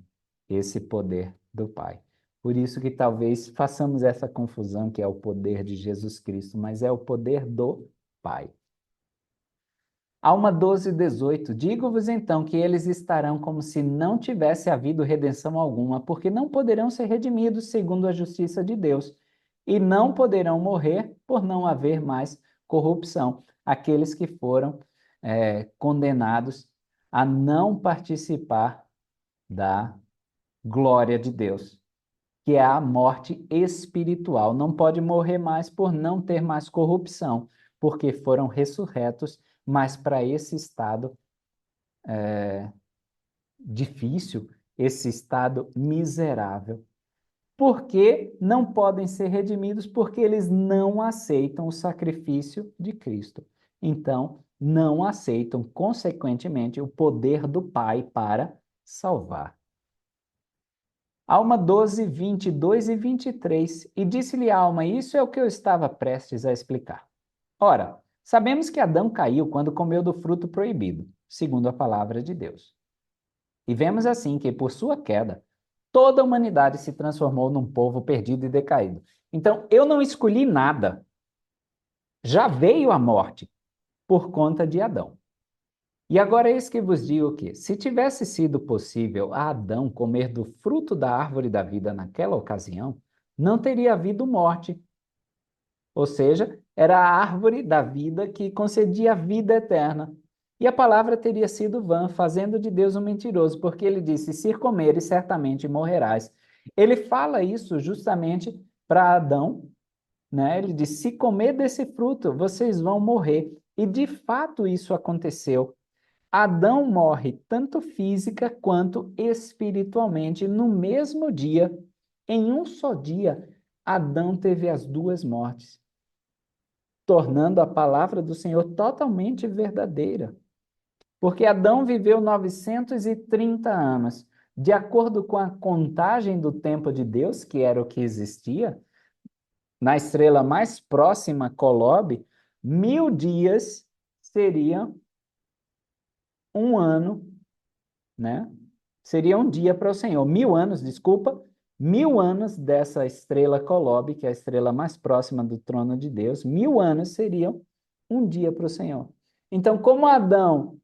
esse poder do Pai. Por isso que talvez façamos essa confusão que é o poder de Jesus Cristo, mas é o poder do Pai. Alma 12:18. Digo-vos então que eles estarão como se não tivesse havido redenção alguma, porque não poderão ser redimidos segundo a justiça de Deus, e não poderão morrer por não haver mais corrupção. Aqueles que foram condenados a não participar da glória de Deus, que é a morte espiritual. Não pode morrer mais por não ter mais corrupção, porque foram ressurretos, mas para esse estado difícil, esse estado miserável. Porque não podem ser redimidos? Porque eles não aceitam o sacrifício de Cristo. Então, não aceitam, consequentemente, o poder do Pai para salvar. Alma 12:22 e 23. E disse-lhe a alma: Isso é o que eu estava prestes a explicar. Ora, sabemos que Adão caiu quando comeu do fruto proibido, segundo a palavra de Deus. E vemos assim que, por sua queda, toda a humanidade se transformou num povo perdido e decaído. Então, eu não escolhi nada. Já veio a morte por conta de Adão. E agora eis que vos digo que, se tivesse sido possível a Adão comer do fruto da árvore da vida naquela ocasião, não teria havido morte. Ou seja, era a árvore da vida que concedia a vida eterna. E a palavra teria sido vã, fazendo de Deus um mentiroso, porque ele disse: Se comeres, certamente morrerás. Ele fala isso justamente para Adão, né? Ele disse: Se comer desse fruto, vocês vão morrer. E de fato isso aconteceu. Adão morre tanto física quanto espiritualmente no mesmo dia. Em um só dia, Adão teve as duas mortes, tornando a palavra do Senhor totalmente verdadeira. Porque Adão viveu 930 anos. De acordo com a contagem do tempo de Deus, que era o que existia, na estrela mais próxima, Colobe, 1000 dias seriam um ano, né? Seria um dia para o Senhor. 1000 anos, desculpa, 1000 anos dessa estrela Colobe, que é a estrela mais próxima do trono de Deus, 1000 anos seriam um dia para o Senhor. Então, como Adão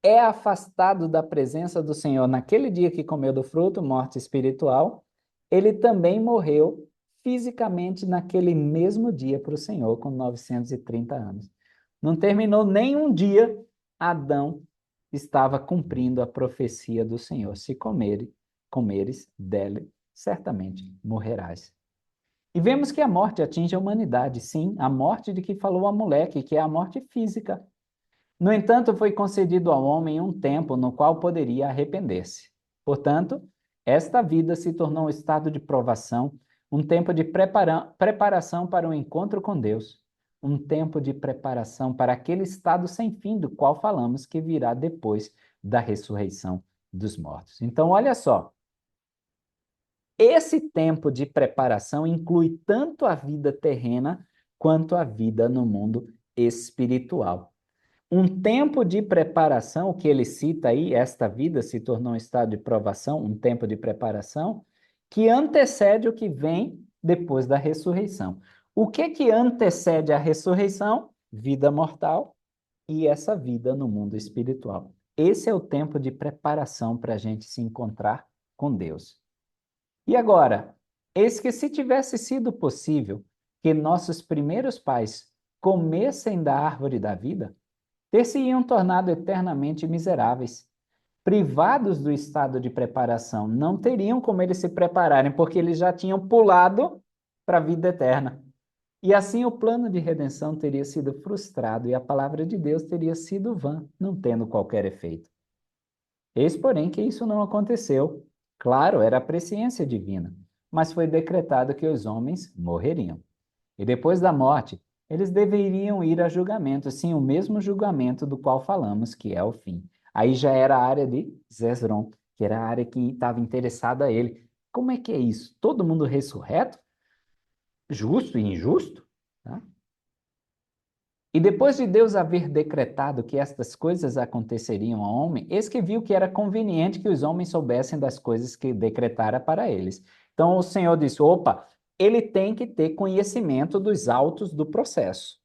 é afastado da presença do Senhor naquele dia que comeu do fruto, morte espiritual, ele também morreu fisicamente naquele mesmo dia para o Senhor, com 930 anos. Não terminou nem um dia, Adão estava cumprindo a profecia do Senhor. Se comeres dele, certamente morrerás. E vemos que a morte atinge a humanidade, sim, a morte de que falou a moleque, que é a morte física. No entanto, foi concedido ao homem um tempo no qual poderia arrepender-se. Portanto, esta vida se tornou um estado de provação, um tempo de preparação para o encontro com Deus, um tempo de preparação para aquele estado sem fim do qual falamos que virá depois da ressurreição dos mortos. Então, olha só, esse tempo de preparação inclui tanto a vida terrena quanto a vida no mundo espiritual. Um tempo de preparação, que ele cita aí, esta vida se tornou um estado de provação, um tempo de preparação, que antecede o que vem depois da ressurreição. O que antecede a ressurreição? Vida mortal e essa vida no mundo espiritual. Esse é o tempo de preparação para a gente se encontrar com Deus. E agora, eis que se tivesse sido possível, que nossos primeiros pais comessem da árvore da vida, ter-se-iam tornado eternamente miseráveis. Privados do estado de preparação, não teriam como eles se prepararem, porque eles já tinham pulado para a vida eterna. E assim o plano de redenção teria sido frustrado e a palavra de Deus teria sido vã, não tendo qualquer efeito. Eis, porém, que isso não aconteceu. Claro, era a presciência divina, mas foi decretado que os homens morreriam. E depois da morte, eles deveriam ir a julgamento, sim, o mesmo julgamento do qual falamos, que é o fim. Aí já era a área de Zezron, que era a área que estava interessada a ele. Como é que é isso? Todo mundo ressurreto? Justo e injusto? Tá? E depois de Deus haver decretado que estas coisas aconteceriam ao homem, eis que viu que era conveniente que os homens soubessem das coisas que decretara para eles. Então o Senhor disse: opa, ele tem que ter conhecimento dos autos do processo.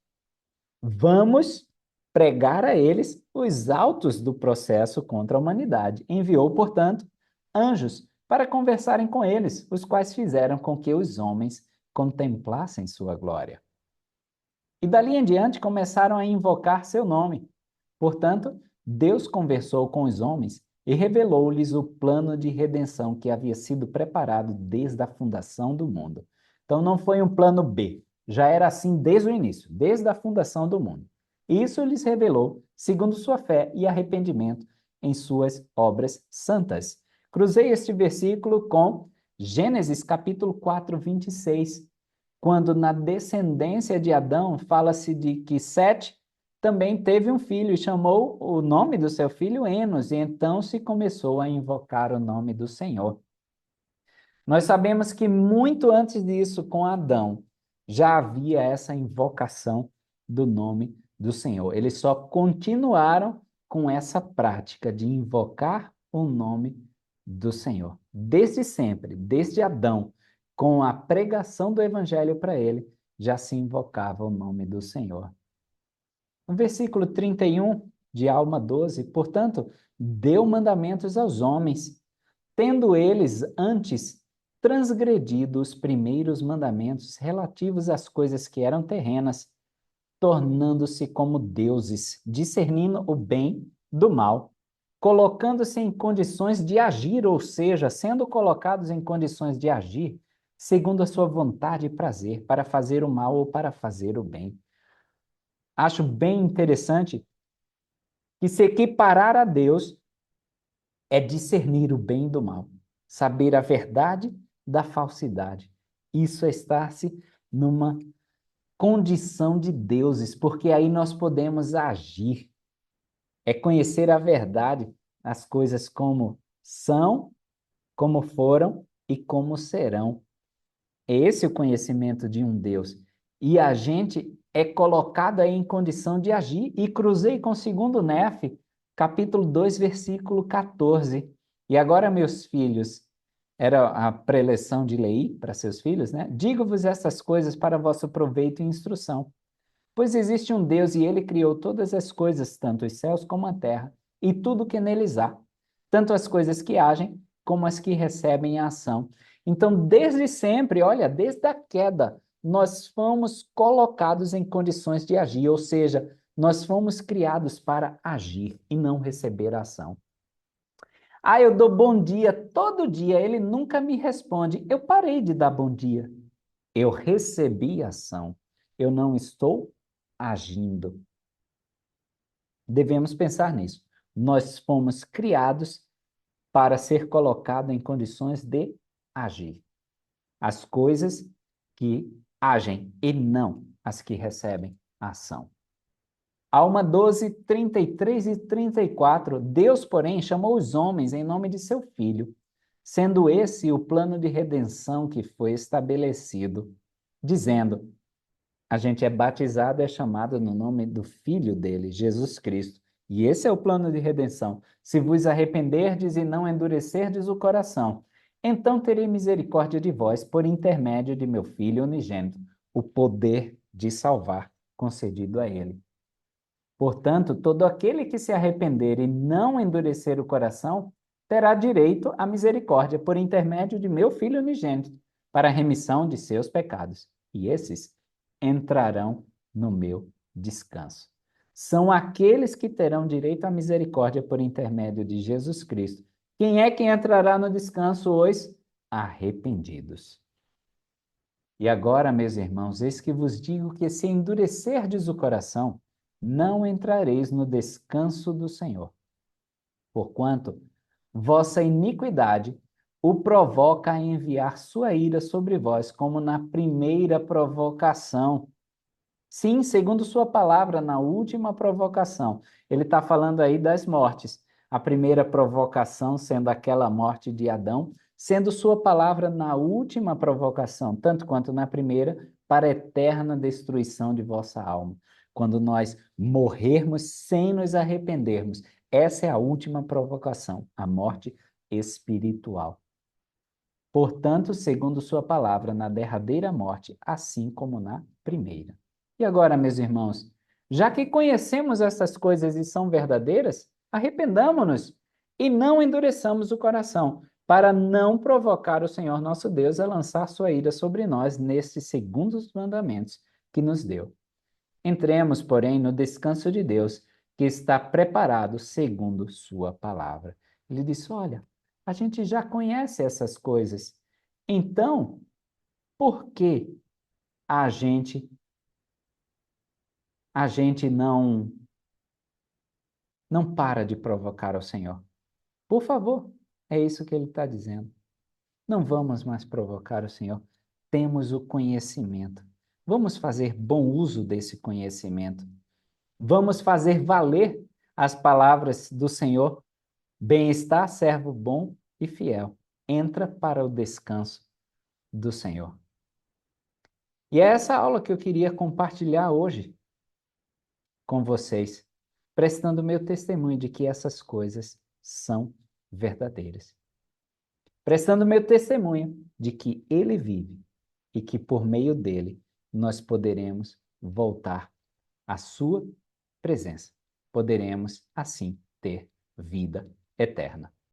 Vamos pregar a eles os autos do processo contra a humanidade. Enviou, portanto, anjos para conversarem com eles, os quais fizeram com que os homens contemplassem sua glória. E dali em diante começaram a invocar seu nome. Portanto, Deus conversou com os homens e revelou-lhes o plano de redenção que havia sido preparado desde a fundação do mundo. Então não foi um plano B, já era assim desde o início, desde a fundação do mundo. Isso lhes revelou, segundo sua fé e arrependimento em suas obras santas. Cruzei este versículo com Gênesis capítulo 4, 26, quando na descendência de Adão fala-se de que Sete também teve um filho e chamou o nome do seu filho Enos, e então se começou a invocar o nome do Senhor. Nós sabemos que muito antes disso, com Adão, já havia essa invocação do nome do Senhor. Eles só continuaram com essa prática de invocar o nome do Senhor. Desde sempre, desde Adão, com a pregação do evangelho para ele, já se invocava o nome do Senhor. No versículo 31 de Alma 12, portanto, deu mandamentos aos homens, tendo eles antes transgredido os primeiros mandamentos relativos às coisas que eram terrenas, tornando-se como deuses, discernindo o bem do mal, colocando-se em condições de agir, ou seja, sendo colocados em condições de agir segundo a sua vontade e prazer, para fazer o mal ou para fazer o bem. Acho bem interessante que se equiparar a Deus é discernir o bem do mal, saber a verdade da falsidade. Isso é estar-se numa condição de deuses, porque aí nós podemos agir. É conhecer a verdade, as coisas como são, como foram e como serão. É esse o conhecimento de um Deus. E a gente é colocado aí em condição de agir. E cruzei com o 2º Nef, capítulo 2, versículo 14. E agora, meus filhos, era a preleção de Leí para seus filhos, né? Digo-vos estas coisas para vosso proveito e instrução. Pois existe um Deus e ele criou todas as coisas, tanto os céus como a terra, e tudo que neles há, tanto as coisas que agem como as que recebem a ação. Então, desde sempre, olha, desde a queda, nós fomos colocados em condições de agir, ou seja, nós fomos criados para agir e não receber a ação. Ah, eu dou bom dia todo dia, ele nunca me responde. Eu parei de dar bom dia. Eu recebi ação. Eu não estou agindo. Devemos pensar nisso. Nós fomos criados para ser colocado em condições de agir. As coisas que agem e não as que recebem ação. Alma 12, 33 e 34. Deus, porém, chamou os homens em nome de seu Filho, sendo esse o plano de redenção que foi estabelecido, dizendo: a gente é batizado e é chamado no nome do Filho dele, Jesus Cristo. E esse é o plano de redenção. Se vos arrependerdes e não endurecerdes o coração, então terei misericórdia de vós por intermédio de meu Filho unigênito, o poder de salvar concedido a ele. Portanto, todo aquele que se arrepender e não endurecer o coração, terá direito à misericórdia por intermédio de meu Filho unigênito, para a remissão de seus pecados. E esses entrarão no meu descanso. São aqueles que terão direito à misericórdia por intermédio de Jesus Cristo. Quem é que entrará no descanso? Os arrependidos. E agora, meus irmãos, eis que vos digo que se endurecerdes o coração, não entrareis no descanso do Senhor. Porquanto vossa iniquidade o provoca a enviar sua ira sobre vós, como na primeira provocação. Sim, segundo sua palavra, na última provocação. Ele está falando aí das mortes. A primeira provocação sendo aquela morte de Adão, sendo sua palavra na última provocação, tanto quanto na primeira, para a eterna destruição de vossa alma. Quando nós morrermos sem nos arrependermos, essa é a última provocação, a morte espiritual. Portanto, segundo sua palavra, na derradeira morte, assim como na primeira. E agora, meus irmãos, já que conhecemos essas coisas e são verdadeiras, arrependamo-nos e não endureçamos o coração, para não provocar o Senhor nosso Deus a lançar sua ira sobre nós nestes segundos mandamentos que nos deu. Entremos, porém, no descanso de Deus, que está preparado segundo sua palavra. Ele disse: olha, a gente já conhece essas coisas. Então, por que a gente a gente não para de provocar ao Senhor? Por favor, é isso que ele está dizendo. Não vamos mais provocar o Senhor. Temos o conhecimento. Vamos fazer bom uso desse conhecimento. Vamos fazer valer as palavras do Senhor. Bem-estar, servo bom e fiel. Entra para o descanso do Senhor. E é essa aula que eu queria compartilhar hoje com vocês, prestando meu testemunho de que essas coisas são verdadeiras. Prestando meu testemunho de que Ele vive e que por meio dele nós poderemos voltar à sua presença. Poderemos, assim, ter vida eterna.